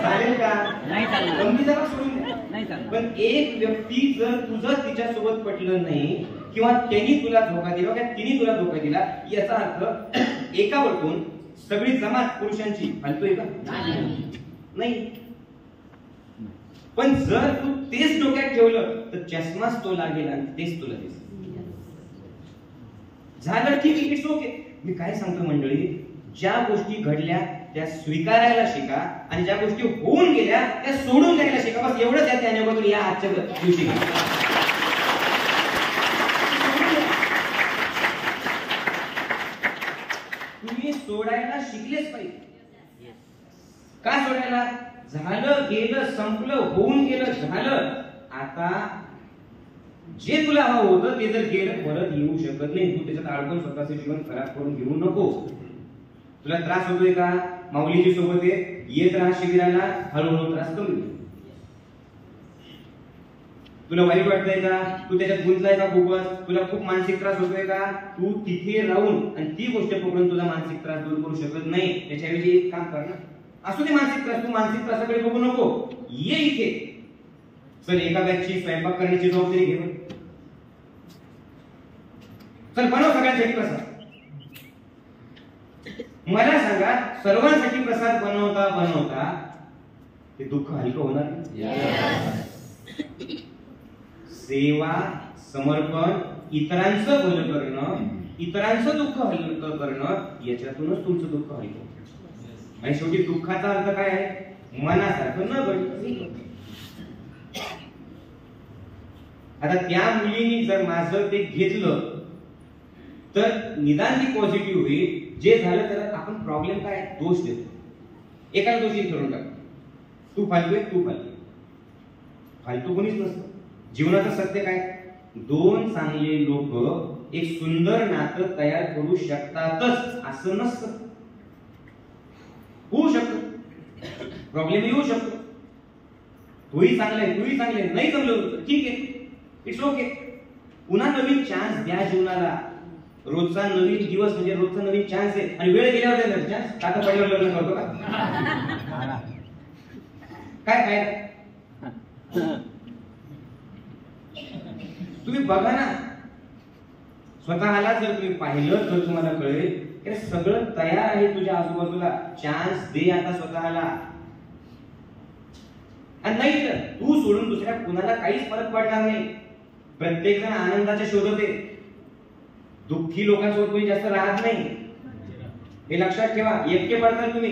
चालेल का? नाही चालेल. बंदीचा भाग सोडून द्या. नाही चालेल. पण एक व्यक्ती जर तुझं तिच्यासोबत पटलं नाही किंवा त्यांनी तुला धोका दिला किंवा तिने तुला धोका दिला, याचा अर्थ एकावरतून सगळी जमात पुरुषांची फालतोय का? नाही. पण जर तू तेच डोक्यात ठेवलं तर चष्माच तो लागेल आणि तेच तुला दिसेल. झालं, ठीक आहे, इट्स ओके. मी काय सांगतो मंडळी, ज्या गोष्टी घडल्या त्या स्वीकारायला शिका आणि ज्या गोष्टी होऊन गेल्या त्या सोडून द्यायला शिका. बस एवढंच या त्याने या आजच्या दिवशी. तुम्ही सोडायला शिकलेच पाहिजे. का सोडायला? झालं गेलं, संपलं, होऊन गेलं, झालं. आता जे तुला हवं होतं ते जर गेलं परत येऊ शकत नाही. तू त्याच्यात अडकून स्वतःचे जीवन खराब करून घेऊ नको. तुला त्रास होतोय का? माऊलीजी सोबत येत राहा शिबिराला, हळूहळू त्रास कमी होईल. तुला वाईट वाटतंय का? तू त्याच्यात गुंतलाय का खूपच? तुला खूप मानसिक त्रास होतोय का? तू तिथे राहून आणि ती गोष्ट पकडून तुझा मानसिक त्रास दूर करू शकत नाही. त्याच्याऐवजी एक काम कर ना, असू दे मानसिक त्रास, तू मानसिक त्रासाकडे बघू नको. ये इथे, चल एका बॅगची स्वयंपाक करण्याची जबाबदारी घे. चल बनव सगळ्यांसाठी प्रसाद. मला सांगा, सर्वांसाठी प्रसाद बनवता बनवता ते दुःख हलकं होणार नाही? सेवा, समर्पण, इतरांचं भलं करणं, इतरांचं दुःख हलकं करणं, याच्यातूनच तुमचं दुःख हलकं होतं. आणि शेवटी दुःखाचा अर्थ काय आहे? मनासारखं न घडलं. आता त्या मुलीने जर माझं ते घेतलं तर निदान ती पॉझिटिव्ह होईल. जे झालं तर आपण प्रॉब्लेम काय, दोष देतो, एकाला दोषी ठरवून टाकतो. तू फालतू आहे, तू फालतू. फालतू कोणीच नसतं. जीवनाचं सत्य काय? दोन चांगले लोक एक सुंदर नातं तयार करू शकतातच असं नसतं. होऊ शकतं, प्रॉब्लेम येऊ शकतो. तूही चांगला आहे, तूही चांगले, नाही जमलं ठीक आहे, इट्स ओके. पुन्हा नवीन चान्स द्या जीवनाला. रोजचा नवीन दिवस म्हणजे रोजचा नवीन चान्स आहे. आणि वेळ गेल्यावर द्या चान्स. टाका पहिल्यावर लग्न करतो का? काय काय तुम्ही बघा ना, स्वतःला जर तुम्ही पाहिलं तर तुम्हाला कळेल की सगळं तयार आहे तुझ्या आजूबाजूला. चान्स दे आता स्वतःला. आणि नाही तर तू सोडून दुसऱ्या कुणाला काहीच फरक पडणार नाही. प्रत्येक जण आनंदाच्या शोधत आहे. दुःखी लोकांसोबत कोणी जास्त राहत नाही, हे लक्षात ठेवा. एकटे पडताल तुम्ही.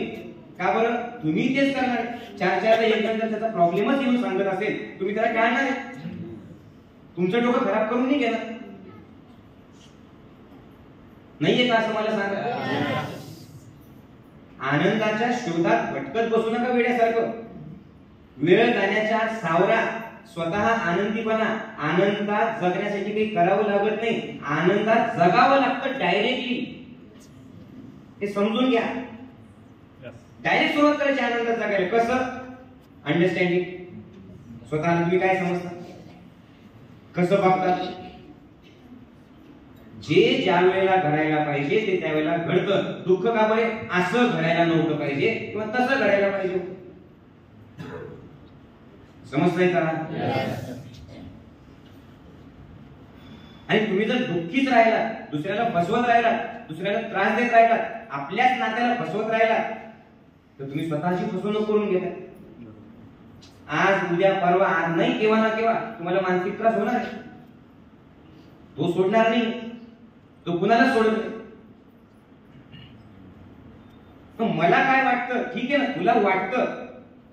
का बरं? तुम्ही तेच करणार. चार एक जण जर त्याचा प्रॉब्लेमच येऊन सांगत असेल, तुम्ही त्याला टाळणार आहे. तुमचं डोकं खराब करून नाही घेणार. नाहीये का असं मला सांगा. आनंदाच्या शोधात भटकत बसू नका वेड्यासारखं. वेळ जाण्याच्या सावरा. स्वतः आनंदीपणा. आनंदात जगण्यासाठी काही करावं लागत नाही, आनंदात जगावं लागतं डायरेक्टली. हे समजून घ्या. डायरेक्ट सुरुवात करायची आनंदात जगायला. कसं? अंडरस्टँडिंग. स्वतःला तुम्ही काय समजता, कसं बघता. जे ज्या वेळेला घडायला पाहिजे ते त्यावेळेला घडतं. दुःख का बरे? असं घडायला नव्हतं पाहिजे किंवा तसं घडायला पाहिजे. समजतंय का? आणि तुम्ही जर दुःखीच राहिला, दुसऱ्याला फसवत राहिला, दुसऱ्याला त्रास देत राहिला, आपल्याच नात्याला फसवत राहिला, तर तुम्ही स्वतःची फसवणूक करून घेता. आज उद्या परवा, आज नाही केव्हा ना केव्हा तुम्हाला मानसिक त्रास होणार आहे. तो सोडणार नाही, तो कुणाला सोडत नाही. मला काय वाटतं, ठीक आहे ना, तुला वाटतं,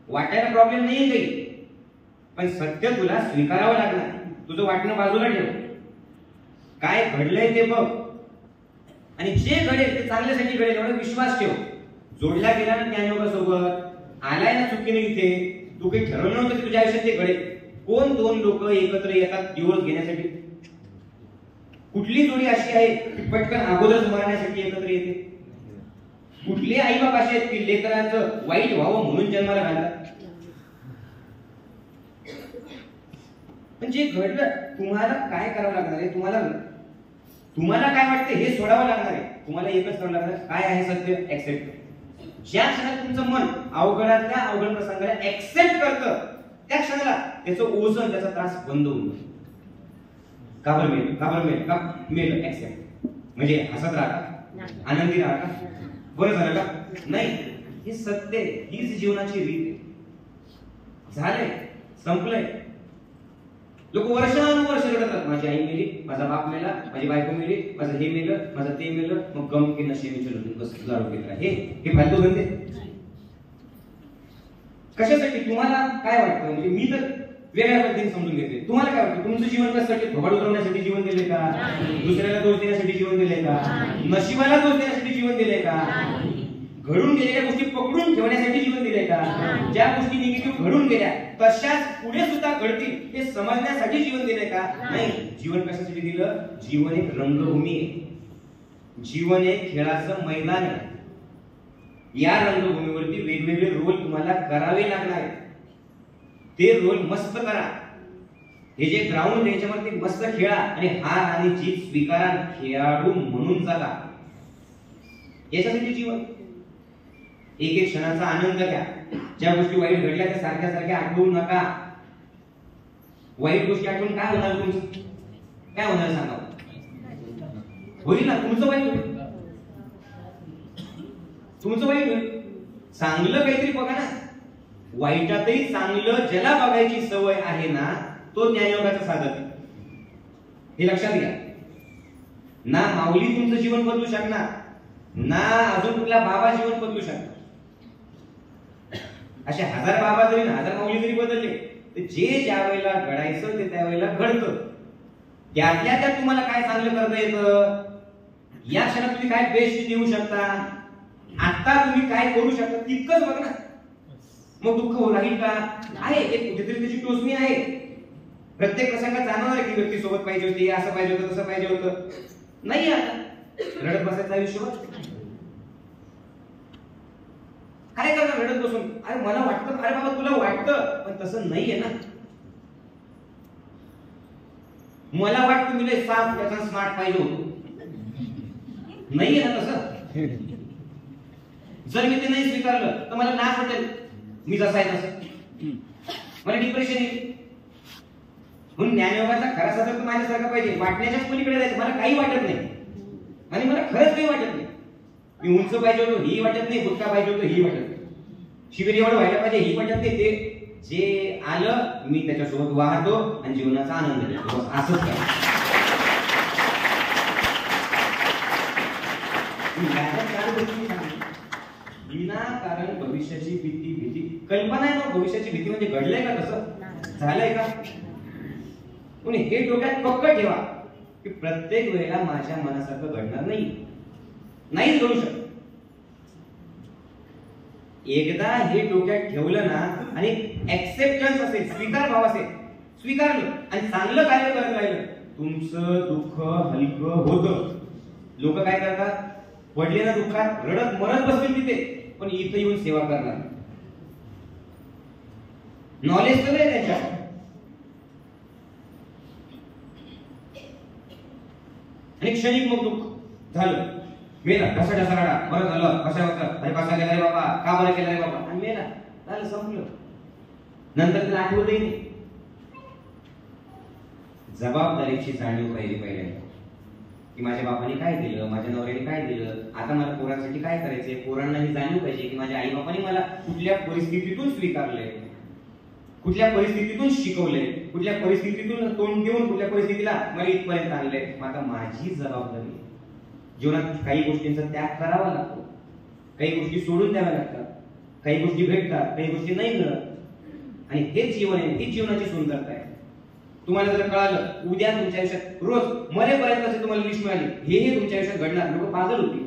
वाटायला प्रॉब्लेम नाही काही, पण सत्य तुला स्वीकारावं लागणार. तुझं वाटणं बाजूला ठेव. काय घडलंय ते बघ, आणि जे घडेल ते चांगल्यासाठी घडेल एवढा विश्वास ठेव. जोडला गेला ना ज्ञानयोगासोबत, आलाय ना चुकीने इथे, तू काही ठरवलं नव्हतं की तुझ्या आयुष्यात ते घडेल. कोण दोन लोक एकत्र येतात डिवोर्स घेण्यासाठी? कुठली जोडी अशी आहे की पटकन अगोदरच मरण्यासाठी एकत्र येते? कुठले आई बाप असे आहेत की लेकरांचं वाईट व्हावं म्हणून जन्माला घालतात? पण जे घडलं, तुम्हाला काय करावं लागणार आहे? तुम्हाला काय वाटतं हे सोडावं लागणार आहे. तुम्हाला एकच करावं लागणार, काय आहे सत्य ऍक्सेप्ट. ज्या क्षणात तुमचं मन अवघडातल्या अवघड प्रसंगाला ऍक्सेप्ट करतं, त्या क्षणाला त्याचं ओझं, त्याचा त्रास बंद होऊन जातो. का बरं मेल ऍक्सेप्ट म्हणजे हसत राहा, आनंदी राहा, बरं झालं का? नाही, हे सत्य, हीच जीवनाची रीत आहे. झालंय, संपलंय. लोक वर्षानुवर्ष रडतात, माझी आई मेली, माझा बाप मेला, माझी बायको मेली, माझं हे मेलं, माझं ते मेलं, मग गम के नशे में चलो बस दारू पित रहा. हे फालतू धंदे. कशासाठी? तुम्हाला काय वाटतं? म्हणजे मी तर वेगळ्या पद्धतीने समजून घेते. तुम्हाला काय वाटतं? तुमचं जीवन कशासाठी? थोबाड उतरवण्यासाठी जीवन दिले का? दुसऱ्याला दोष देण्यासाठी जीवन दिले का? नशिबाला दोष देण्यासाठी जीवन दिले का? घडून गेलेल्या गोष्टी पकडून ठेवण्यासाठी जीवन दिले का? ज्या गोष्टी निगेटिव्ह घडून गेल्या तशाच पुढे सुद्धा घडतील हे समजण्यासाठी जीवन दिले का? नाही. जीवन कशासाठी दिलं? जीवन एक रंगभूमी आहे. जीवन एक खेळाचं मैदान आहे. या रंगभूमीवरती वेगवेगळे रोल तुम्हाला करावे लागणार आहेत. ते रोल मस्त करा. हे जे ग्राउंड याच्यावरती मस्त खेळा आणि हार आणि जीत स्वीकारा. खेळाडू म्हणून जगा. याच्यासाठी जीवन. एक एक क्षणाचा आनंद घ्या. ज्या गोष्टी वाईट घडल्या त्या सारख्या सारख्या आठवू नका. वाईट गोष्टी आठवून काय होणार? तुमचं काय होणार सांगा? होईल ना, तुमचं वाईट होईल. तुमचं वाईट होईल. चांगलं काहीतरी बघा ना. वाईटातही चांगलं ज्याला बघायची सवय आहे ना, तो ज्ञानयोगाचा साधक आहे. हे लक्षात घ्या. ना माऊली तुमचं जीवन बदलू शकणार, ना अजून कुठला बाबा जीवन बदलू शकणार. असे 1000 बाबा जरी 1000 माऊली जरी बदलले, तर जे ज्या वेळेला घडायचं ते त्यावेळेला घडतं. त्यातल्या त्यात तुम्हाला काय चांगलं करता येतं, या क्षणात तुम्ही काय बेस्ट देऊ शकता, आता तुम्ही काय करू शकता तितकंच बघ ना. मग दुःख राहील का? आहे, एक कुठेतरी त्याची टोचणी आहे. प्रत्येक प्रसंगात जाणवणार की व्यक्ती सोबत पाहिजे होती, असं पाहिजे होतं, तसं पाहिजे होतं. नाही, आता रडत बसायचं आयुष्यभर काय करणार? रडत बसून अरे मला वाटतं, अरे बाबा तुला वाटतं, पण तसं नाहीये ना. मला वाटतं तुला 7 फुटाचा स्मार्ट पाहिजे होतो, नाहीये ना तसं. जर मी ते नाही स्वीकारलं तर मला नाश वाटेल, मी जसा आहे तसं, मला डिप्रेशन येईल. म्हणून ज्ञानयोगाचा खरा साधक माझ्यासारखा पाहिजे. वाटण्याच्याच पलीकडे जायचं. मला काही वाटत नाही आणि मला खरंच काही वाटत नाही. मी उंच पाहिजे होतो ही वाटत नाही, बुटका पाहिजे होतो ही वाटत नाही, शिबिर एवढं व्हायला पाहिजे ही वाटत नाही. ते जे आलं मी त्याच्यासोबत वाहतो आणि जीवनाचा आनंद घेतो. असंच काय विनाकारण भविष्याची भीती कल्पना आहे ना, भविष्याची भीती म्हणजे घडलंय का तसं झालंय का? कोणी हे डोक्यात पक्क ठेवा की प्रत्येक वेळेला माझ्या मनासारखं घडणार नाहीच घडू शकत. एकदा हे डोक्यात ठेवलं ना आणि एक्सेप्टन्स असेल, स्वीकार भाव असेल, स्वीकारलं आणि चांगलं कार्य करत राहिलं, तुमचं दुःख हलकं होतं. लोक काय करतात, पडलेल्या दुःखात रडत मरत बसतील तिथे, पण इथं येऊन सेवा करणार. नॉलेज तर नाही त्याच्या. आणि क्षणिक मग दुःख झालं, मेला, कसा ढसा काढा, बरं झालं, कशा होतं, अरे कसा केलाय बाबा, का बरं केलाय बाबा, आणि मेला, झालं, संपलं. नंतर त्याला आठवतही नाही. जबाबदारीची जाणीव पाहिजे पहिल्यांदा, की माझ्या बापाने काय दिलं, माझ्या नवऱ्याने काय दिलं, आता मला पोरांसाठी काय करायचंय. पोरांना ही जाणीव पाहिजे की माझ्या आई बापाने मला कुठल्या परिस्थितीतून स्वीकारलंय, कुठल्या परिस्थितीतून शिकवलंय, कुठल्या परिस्थितीतून तोंड देऊन कुठल्या परिस्थितीला मला इथपर्यंत आणलंय. आता माझी जबाबदारी, जीवनात काही गोष्टींचा त्याग करावा लागतो, काही गोष्टी सोडून द्याव्या लागतात, काही गोष्टी भेटतात, काही गोष्टी नाही मिळत. आणि हेच जीवन आहे, हीच जीवनाची सुंदरता आहे. तुम्हाला जर कळालं उद्या तुमच्या आयुष्यात रोज मरेपर्यंत जर तुम्हाला लिस्ट मिळाली, हे तुमच्या आयुष्यात घडणार, लोक पागल होतील,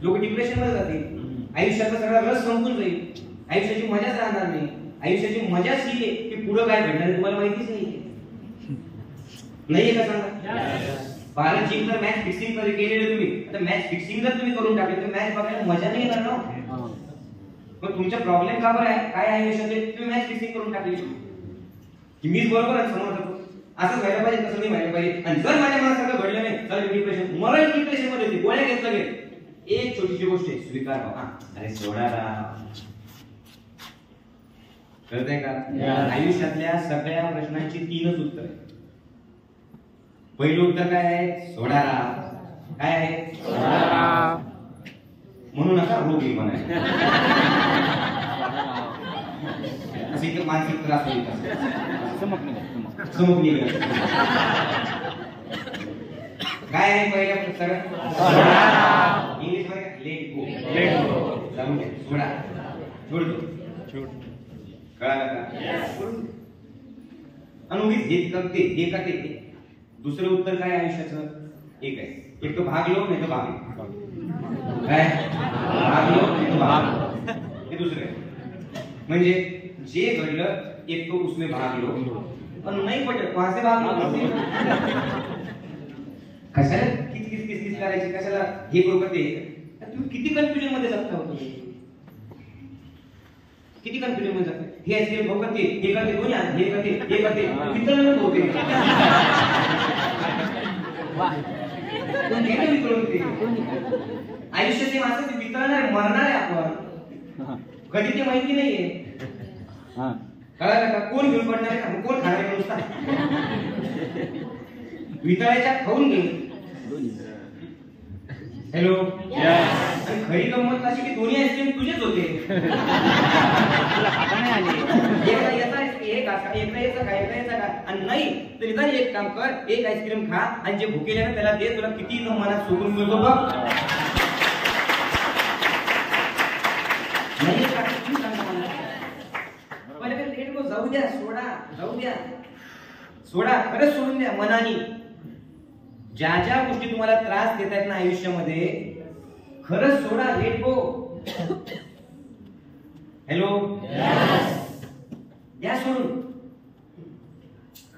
लोक डिप्रेशन मध्ये जातील, आयुष्याचा सगळा रस संपून जाईल, आयुष्याची मजाच राहणार नाही. आयुष्याची मजाच ही आहे की पुढे काय घडणार आहे तुम्हाला माहितीच नाहीये का? सांगा. भारत जिंक तर मॅच फिक्सिंग केलेले तुम्ही, आता मॅच फिक्सिंग जर तुम्ही करून टाकले तर मॅच बघायला मजा नाही येणार ना. मग तुमचा प्रॉब्लेम का बरं आहे, काय आहे आयुष्यात, तुम्ही मॅच फिक्सिंग करून टाकली की मीच बरोबर आहे, समोर जातो, असं व्हायला पाहिजे, तसं नाही व्हायला पाहिजे. आणि जर माझ्या मनासारखं घडलं नाही तर डिप्रेशन, मरण डिप्रेशन मध्ये होती, गोळ्या घेतला गेल. एक छोटीशी गोष्ट आहे, स्वीकार बाबा, अरे सोडा राहा. कळतंय का? आयुष्यातल्या सगळ्या प्रश्नांची 3च उत्तर आहे. पहिलं उत्तर काय आहे, सोडा राहा. काय आहे, सोडा राहा. म्हणू नका रोग निर्माण आहे, अशी मानसिक त्रास होईल, समक निघेल. काय आहे पहिल्या पुस्तकात, इंग्लिश मध्ये लेट गो, जाऊन दे, सोडा, सोडतो. कळालं का? आणि उगीच हे करते. दुसरं उत्तर काय आयुष्याचं, एक आहे, एक तो भागलो नाही तो भागलो. काय भागलो नाही तो भागलो, हे दुसरं आहे. म्हणजे जे घडलं एक तो उसमें भाग लो, पण नाही पटत वहां से भाग लो. कशाला किस करायची, कशाला हे करू करते. तुम्ही किती कन्फ्युजन मध्ये जगता होतो, किती कन्फ्युजन मध्ये जगता. हे असे भाऊ करते, हे करते, दोन्ही हे करते वितरण होते. आयुष्याचे माणसं वितरणार, मरणार आहे आपण, कधी ते माहिती नाहीये. कळालं का? कोण घेऊन पडणार आहे का, कोण खाणार आहे नुसता वितळायच्या खाऊन घेऊन. हॅलो, आणि खरी गंमत अशी की दोन्ही आईस्क्रीम तुझेच होते. आणि नाही तर इथं एक काम कर, एक आईस्क्रीम खा आणि जे भुकेले ना त्याला दे, तुला किती मनात सोडून मिळतो बघ. जाऊ द्या, सोडा, जाऊ द्या, सोडा, खरंच सोडून द्या मनाने. ज्या ज्या गोष्टी तुम्हाला त्रास देत आहेत ना आयुष्यामध्ये, खरंच सोडा, लेट गो. हॅलो, द्या सोडून.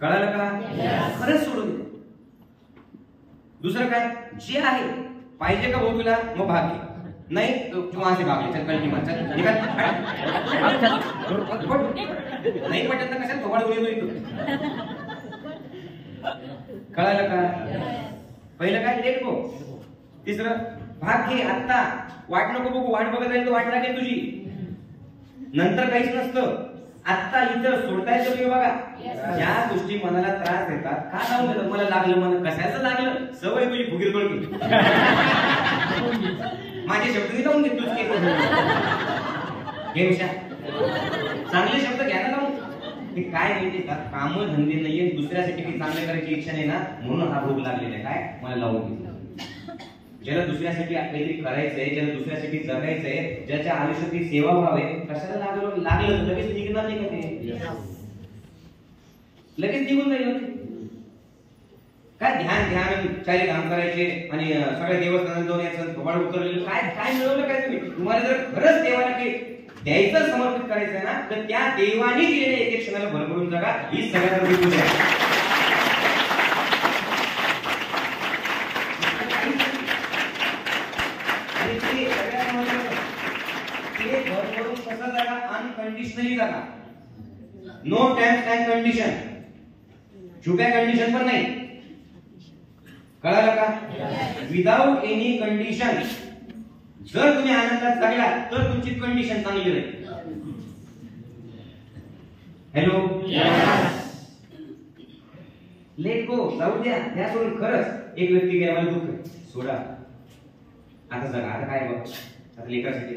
कळालं का? खरंच सोडून द्या. दुसरं काय, जे आहे पाहिजे का भाऊ तुला, मग भाग घे. नहीं तो वहां से भाग ले, चल कल की मत, चल निकल, नहीं पटत ना कशाला थोबाड बोलू तू. कळालं का? पहिलं काय, लेट गो. तिसरं, भाग घे आता, वाट नको बघू, वाट बघत राहील तर वाट लागेल तुझी, नंतर काहीच नसतं. आता इथं सोडता येतं तुम्ही बघा. ज्या गोष्टी मनाला त्रास देतात, का जाऊन देतात, मला लागलं, मला कशाचं लागलं, सवय तुझी फुगीर पडली. माझे शब्द नाही लावून घेत तुझे, चांगले शब्द घ्या ना लावून. ते काय माहिती का, काम धंदे नाहीये, दुसऱ्यासाठी काही चांगले करायची इच्छा नाही ना, म्हणून हा रोग लागलेला आहे. काय मला लावून घे. ज्याला दुसऱ्यासाठी काहीतरी करायचंय, ज्याला दुसऱ्यासाठी जगायचंय, ज्याच्या आयुष्यातली सेवा व्हावे, कशाला लागलं लगेच निघणार नाही का ते? लगेच निघून जाईल. काय ध्यान ध्यान चारी धाम करायचे आणि सगळ्या देवस्थानात जाऊन याचं थोबाड उतरलेलं काय काय मिळवलं काय तुम्ही? तुम्हाला जर खरंच देवाला काही द्यायचं समर्पित करायचंय ना, तर त्या देवाने दिलेल्या एक एक क्षणाला भरभरून जगा, ही सगळ्यात मोठी पूजा आहे. आणि ते सगळ्यात महत्त्वाचं, ते भरभरून कसं जगा? अनकंडिशनली जगा. नो टर्म्स अँड कंडिशन, छुप्या कंडिशन पण नाही. कळालं का? Without any condition. जर तुम्ही आनंदात जगला तर तुमची कंडिशन चांगली राहील. हॅलो, लेट गो, जाऊ द्या, त्या सोडून. खरंच एक व्यक्ती गेला, मला दुःख आहे, सोडा, आता जगा, आता काय बघ, आता लेकरासाठी.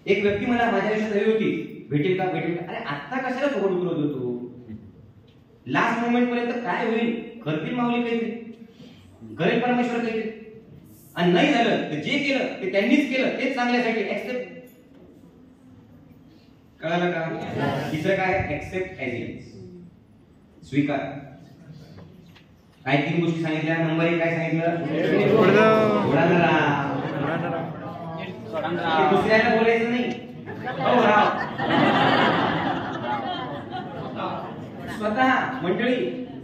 एक व्यक्ती मला माझ्या आयुष्यात हवी होती, भेटेल का भेटेल का, अरे आता कशाला सोबत उतरवत होतो? लास्ट मोमेंट पर्यंत काय होईल? करतील माऊली काहीतरी, करेल परमेश्वर काहीतरी, आणि नाही झालं तर जे केलं ते त्यांनीच केलं, तेच चांगल्यासाठी. ऍक्सेप्ट. कळालं का? तिसरं काय? Accept as it. स्वीकार. काय 3 गोष्टी सांगितल्या. नंबर 1 काय सांगितलं? दुसऱ्याला बोलायचं नाही. हो राव. स्वतः मंडळी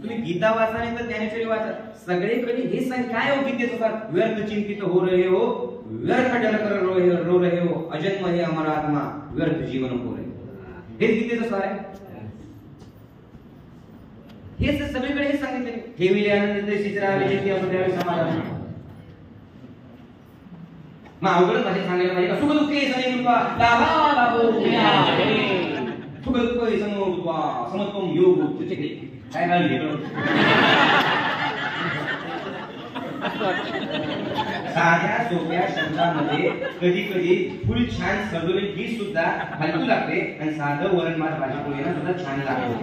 तुम्ही गीता वाचा नाही तर ज्ञानेश्वरी वाचा, सगळीकडे हे सांग. काय हो गीतेचं सार? व्यर्थ चिंतित हो रहे हो, व्यर्थ जल कर रो रहे हो, अजन्म हे अमर आत्मा, व्यर्थ जीवन हो रहे. हेच गीतेचं सार आहे. हेच सगळीकडे हेच सांगितले. ठेविले आनंद शिचरावे जेथे असुद्यावे समाधान. मग अवघडच भाषेत सांगायला पाहिजे का? सुख दुःखे सने कृपा लाभा लाभो सुख दुःख समो कृपा समत्वम योग तुझे काय काय लिहिलं? साध्या सोप्या शब्दामध्ये कधी कधी फुल छान सजवलेली डिश सुद्धा हलकू लागते आणि साधं वरण भात भाजी पोळी सुद्धा छान लागते.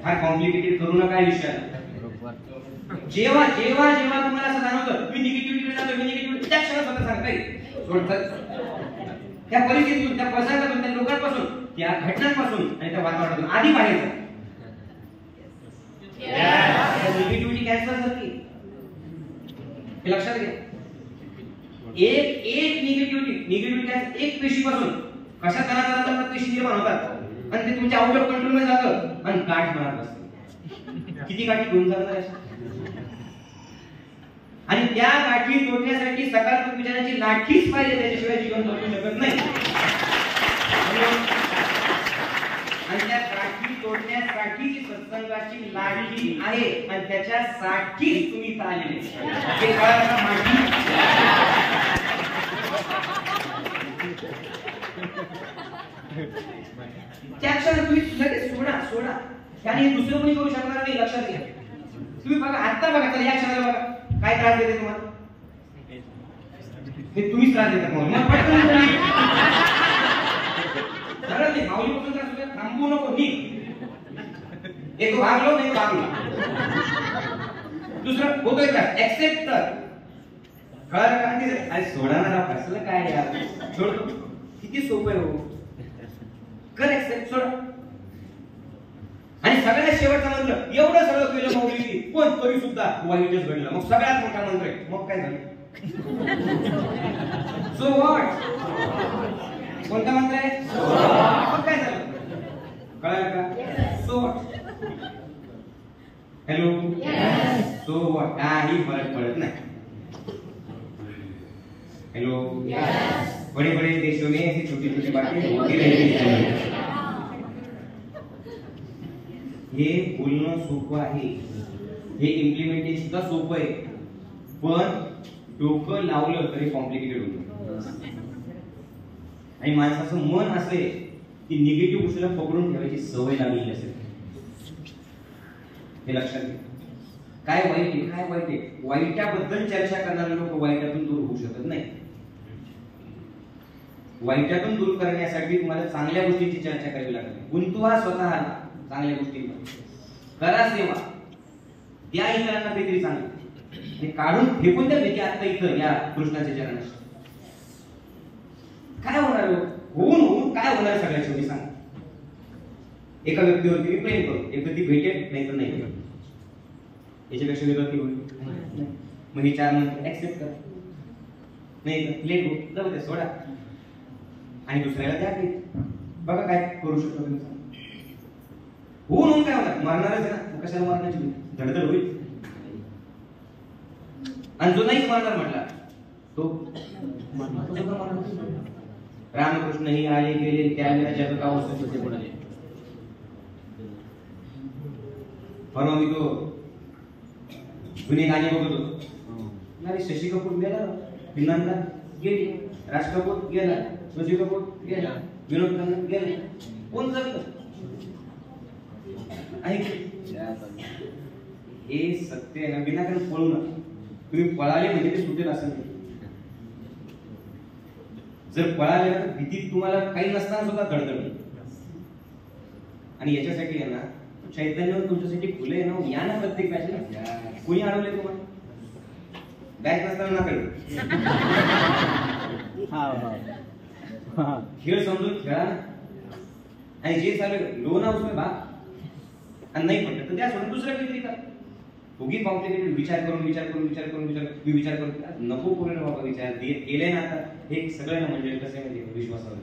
फार कॉम्प्लिकेटेड करू नका विषयाला. जेव्हा जेव्हा जेव्हा तुम्हाला असं जाणवतं मी निगेटिव्हिटीकडे जातो, मी निगेटिव्हिटी, त्या क्षणात स्वतः सांगता सोडतात. त्या परिस्थितीतून, त्या प्रसंगातून, त्या लोकांपासून, त्या घटनांपासून आणि त्या वातावरणातून आधी बाहेर जा. निगेटिव्हिटी कॅन्सल झाली हे लक्षात घ्या. एक निगेटिव्हिटी एक पेशीपासून कशा तणाला पेशी निर्माण होतात आणि ते तुमच्या आउट ऑफ कंट्रोल मध्ये जातं आणि गाठ मारत असते. किती गाठी घेऊन जातात आणि त्या गाठी तोडण्यासाठी सकारात्मक विचारांची लाठीच पाहिजे, त्याच्याशिवाय जीवन जगू शकत नाही. आणि त्या गाठी तोडण्यासाठीची सत्संगाची लाठी आहे आणि त्याच्यासाठीच तुम्ही इथं आलेले. हे कळलं का? माठी त्या क्षणात तुम्ही लगेच सोडा. त्याने दुसरं कोणी करू शकणार नाही. लक्षात घ्या. तुम्ही बघा, आता बघा, तर या क्षणाला बघा काय त्रास देते तुम्हाला. हे तुम्हीच त्रास देतात माऊली. मग पटकन खरंच नाही, माऊलीपासून त्रास होतो. थांबू नको, एक भागलो नाही भागलो. दुसरं होतोय का? ऍक्सेप्ट कर. कळलं का? अरे सोडा ना, कसलं काय यार, सोडतो. किती सोपं आहे हो. कर ऍक्सेप्ट, सोडा. आणि सगळ्यात शेवटचा मंत्र, एवढं सगळं केलं माऊली पण तरी सुद्धा वाईटच घडलं. मग सगळ्यात मोठा मंत्र आहे. मग काय झालं? So what? कोणता मंत्र आहे? मग काय झालं? कळलं का? So what. Hello, so what? काही फरक पडत नाही. हेलो, बड़े बड़े देशों में ऐसी छोटी छोटी बातें होती रहती हैं. हे बोलणं सोपं आहे, हे इम्प्लिमेंटेशन सुद्धा सोपं आहे, पण डोकं लावलं तरी कॉम्प्लिकेटेड होतं. आणि माणसाचं मन असे की निगेटिव्ह गोष्टीला पकडून ठेवायची सवय लागलेली असेल. हे लक्षात घ्या. काय वाईट आहे, काय वाईट आहे, वाईटाबद्दल चर्चा करणारे लोक वाईटातून दूर होऊ शकत नाही. वाईटातून दूर करण्यासाठी तुम्हाला चांगल्या गोष्टींची चर्चा करावी लागेल. गुंतवा स्वतःला चांगल्या गोष्टींमध्ये, करा सेवा, द्या इतरांना काहीतरी चांगलं. आणि काढून फेकून द्या भीती आता इथं या कृष्णाच्या चरणाशी. काय होणार होऊन होऊन काय होणार सगळ्या शेवटी सांग. एका व्यक्तीवरती मी प्रेम करतो, एक व्यक्ती भेटेल नाही तर नाही, याच्यापेक्षा वेगळं होईल. मग ही 4 मंत्र ऍक्सेप्ट कर, नाही तर लेट गो, जाऊ दे सोडा आणि दुसऱ्याला द्या की बघा काय करू शकतो तुम्ही. होऊन होऊन काय होणार, मरणारच आहे ना, कशाला मरण्याची धडधड होईल. आणि जो नाहीच मरणार म्हटला तो रामकृष्ण ही आले गेले त्यावेळेला जग का होते कोणाले. परवा मी तो जुने गाणे बघत होतो. नाही शशी कपूर गेला, फिल्मांना गेली, राज कपूर गेला, शशी कपूर गेला, विनोद खन्ना गेला, कोण जगलं. हे सत्य आहे ना, विनाकारण पळू नका. तुम्ही पळाले म्हणजे ते सुटेल असं नाही. जर पळाले ना तर भीतीत तुम्हाला काही नसताना सुद्धा धडधड. आणि याच्यासाठी आहे ना चैतन्य तुमच्यासाठी खुले ना, या ना प्रत्येक बॅचला. कोणी अडवले तुम्हाला बॅच नसताना ना कळलं. खेळ समजून खेळा ना. आणि जे चालू लोन हाऊस में बा आणि नाही पडलं तर त्या सोडून दुसरं काहीतरी करा. उगी पावते विचार करून मी विचार करून नको करून बाबा विचार केले ना. आता हे सगळं ना म्हणजे कसं आहे म्हणजे विश्वासावर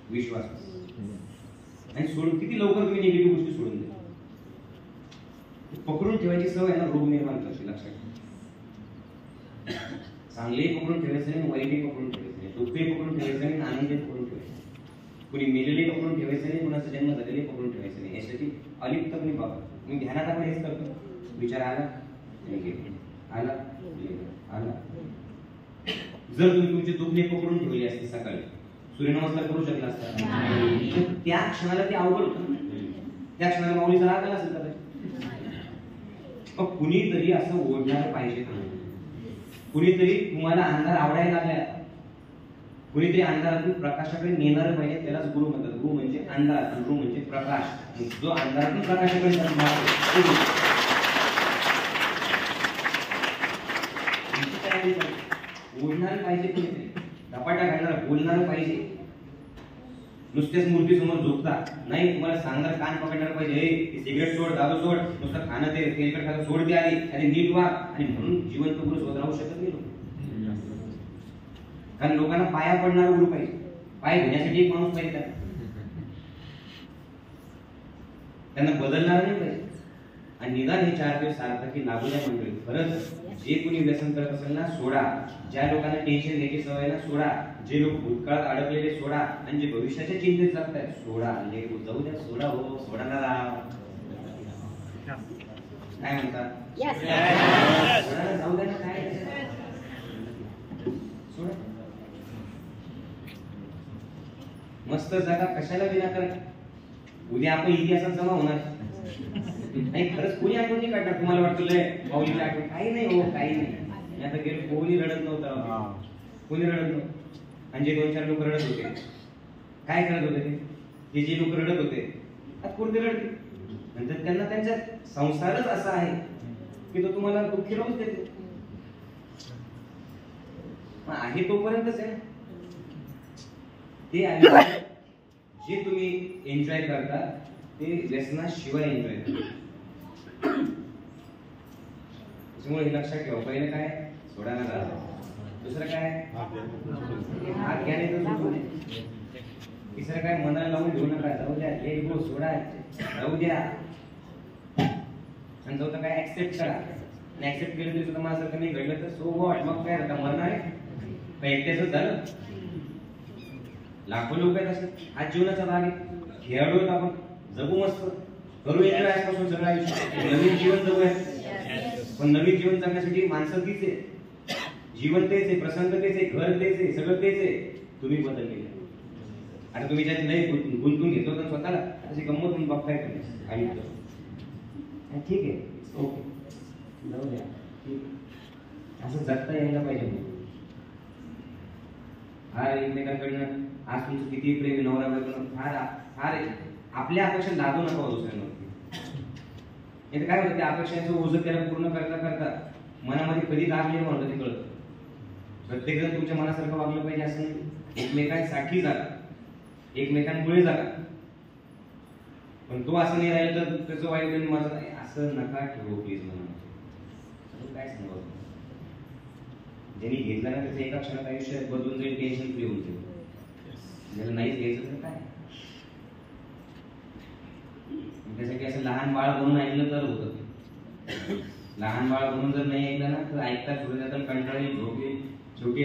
विश्वास. आणि सोडून किती लवकर तुम्ही निगेटिव्ह गोष्टी सोडून द्या. पकडून ठेवायची सवय ना रोग निर्माण करते. लक्षात चांगलेही पकडून ठेवायचं नाही, वाईटही पकडून ठेवायचं नाही, दुःखही पकडून ठेवायचं नाही, आनंदही पकडून ठेवायचं. कुणी मेलेले पकडून ठेवायचं नाही, कुणाचा जन्म झालेले पकडून ठेवायचं नाही. यासाठी अलिप्त तुम्ही बघा. मी ध्यानात आपण हेच करतो. विचार आला आला आला. जर तुम्ही तुमचे दुःखने पकडून ठेवले असते सकाळी सूर्यनमस्कार करू शकला असता, त्या क्षणाला ते अवघड होतं. त्या क्षणाला माऊलीचा राग आला असेल कदाचित. मग कुणीतरी असं ओढणार पाहिजे. कुणीतरी तुम्हाला अंधार आवडायला लागलाय, कुणीतरी अंधारातून प्रकाशाकडे नेणार पाहिजे. त्यालाच गुरु म्हणतात. गुरु म्हणजे अंधार आणि गुरु म्हणजे प्रकाश. जो अंधारातून प्रकाशाकडे बोलणार पाहिजे, कुणीतरी धपाटा घालणार बोलणार पाहिजे. नुसतेच मूर्ती समोर झोपता नाही, तुम्हाला सांगणार कान पकडणार पाहिजे. सिगरेट सोड, दारू सोड, नुसतं खाणं ते तेलकट खाणं सोड द्या आणि नीट वाग. आणि म्हणून जिवंत गुरु स्वतः राहू शकत नाही लोक. कारण लोकांना पाया पडणारा गुरु पाहिजे. पाय घेण्यासाठी एक माणूस पाहिजे. त्यांना बदलणार नाही पाहिजे. आणि निदान हे 4 दिवस सार्थकी लागू द्या मंडळी. खरंच जे कोणी व्यसन करत असेल ना सोडा. ज्या लोकांना टेन्शन घ्यायची सवय ना सोडा. जे लोक भूतकाळात अडकलेले सोडा. आणि जे भविष्याच्या चिंतेत जगतायत सोडा. जाऊ द्या, सोडा हो, सोडा ना राव. काय म्हणतात? जाऊ द्या ना, काय सोडा. मस्त जगा, कशाला विनाकारण. उद्या आपण इतिहासात जमा होणार. नाही खरंच कोणी आठवण नाही काढणार. तुम्हाला वाटतं लय माऊलीची आठवण. काही नाही हो, काही नाही. आता गेलो कोणी रडत नव्हतं, कोणी रडत नव्हतं. आणि जे 2-4 लोक रडत होते काय करत होते ते जे लोक रडत होते आता कोणते रडते. नंतर त्यांना त्यांचा संसारच असा आहे की तो तुम्हाला दुःखी राहूच देते. आहे तोपर्यंतच आहे ते. जे तुम्ही एन्जॉय करता ते व्यसनाशिवाय एन्जॉय करता. त्याच्यामुळे हे लक्षात ठेवा. पहिलं काय सोडायला राहा. दुसरं काय हात घ्याने तर सोडू नये. तिसरं काय मनाला लावून घेऊ नका. जाऊ द्या, लेट गो, सोडा, जाऊ द्या. आणि चौथं काय ऍक्सेप्ट करा. आणि ऍक्सेप्ट केलं तरी सुद्धा माझं नाही घडलं तर सो व्हॉट. मग काय आता मरणार आहे का एकट्याच झालं. लाखो लोक आहेत असे. आज जीवनाचा भाग आहे. खेळाडू आहेत आपण. जगू मस्त, करू एन्जॉय आजपासून सगळं आयुष्य. नवीन जीवन जगूया. पण नवीन जीवन जगण्यासाठी माणसं तीच आहे, जीवन तेच आहे, प्रसंग तेच आहे, घर तेच आहे, सगळं तेच आहे. तुम्ही बदललेले. आता तुम्ही ज्यात नाही गुंतून घेतो तर स्वतःला अशी गंमत म्हणून बघताय तुम्ही आयुष्य. ठीक आहे, ओके, जाऊ द्या. असं जगता यायला पाहिजे. फार एकमेकांकडनं आज तुमचं किती प्रेम नवरा बायकोनं फार फार आपल्या अपेक्षा लादू नका दुसऱ्यांवरती. इथे काय होतं, त्या अपेक्षांचं ओझं त्याला पूर्ण करता करता मनामध्ये कधी राग निर्माण होतं ते कळतं. प्रत्येक जण तुमच्या मनासारखं वागलं पाहिजे असं नाही. एकमेकांसाठी जागा, एकमेकांमुळे जागा. पण तो असं नाही राहिलं तर त्याचं वाईट होईल, माझं नाही असं नका ठेवू प्लीज म्हणून. काय सांगावं, ज्यांनी घेतलं ना त्याचं एका क्षणात आयुष्य बदलून जाईल, टेन्शन फ्री होऊन जाईल. ज्याला नाहीच घ्यायचं तर काय, त्यासाठी असं लहान बाळ बनून ऐकलं तर होतं. लहान बाळ बनून जर नाही ऐकलं ना तर ऐकता थोडं जातं, कंटाळी झोपी शेवटी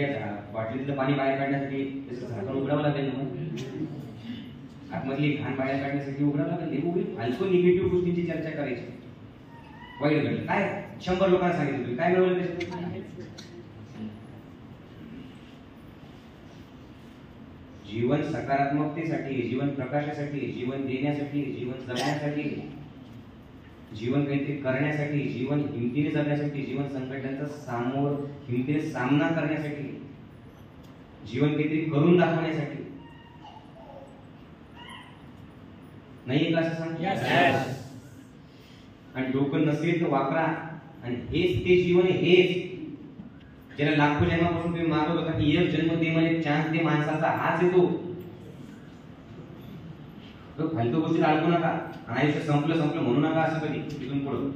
बाटलीतलं पाणी बाहेर काढण्यासाठी त्याचं झाकण उघडावं लागेल ना, आतमधली घाण बाहेर काढण्यासाठी उघडावं लागेल. फालतू निगेटिव्ह गोष्टींची चर्चा करायची. वाईट घडलं काय 100 लोकांना सांगितलं तुम्ही काय मिळवलं त्याच्यात? जीवन सकारात्मकतेसाठी, जीवन प्रकाशासाठी, जीवन देण्यासाठी, जीवन जगण्यासाठी, जीवन काहीतरी करण्यासाठी, जीवन हिमतीने जगण्यासाठी, जीवन संकटांचा हिमतीने सामना करण्यासाठी, जीवन काहीतरी करून दाखवण्यासाठी नाही का असं सांग. आणि डोकं नसेल तर वापरा. आणि हेच ते जीवन आहे, हेच ज्याला लाखो जन्मापासून तुम्ही मागत होता की एक जन्म दे, मला चान्स दे, माणसाचा हाच येतो. फालतू गोष्टीत अडकू नका. आयुष्य संपलं म्हणू नका असं कधी. तिथून पुढं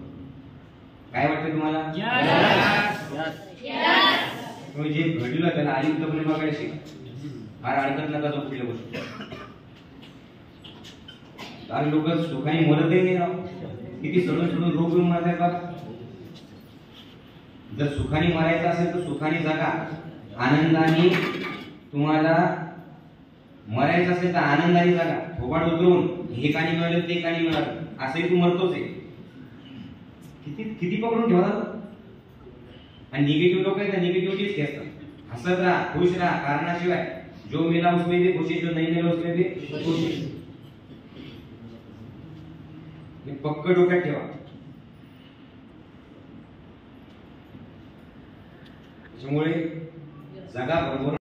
काय वाटतं तुम्हाला? तुम्ही जे घडलं त्याला आलिप्तपणे बघायचे, फार अडकत नका जो कुठल्या गोष्टी. कारण लोक सुखाने मरतही नाही राव, किती सडून रोग येऊन मरतात बघा. जर सुखाने मरायचं असेल तर सुखाने जगा, आनंदाने. तुम्हाला मरायचं असेल तर आनंदाने जगा. थोबाड उतरवून हे काणी मिळालं ते काणी मिळालं असंही तू मरतोच आहे. किती पकडून ठेवा. आणि निगेटिव्ह लोक आहेत ना, निगेटिव्हिटीच खेळतात. हसत राहा, खुश राहा कारणाशिवाय. जो मेला उसमें भी खुशी, जो नहीं मेला उसमें भी खुशी. पक्क डोक्यात ठेवा. त्याच्यामुळे जगा बरोबर.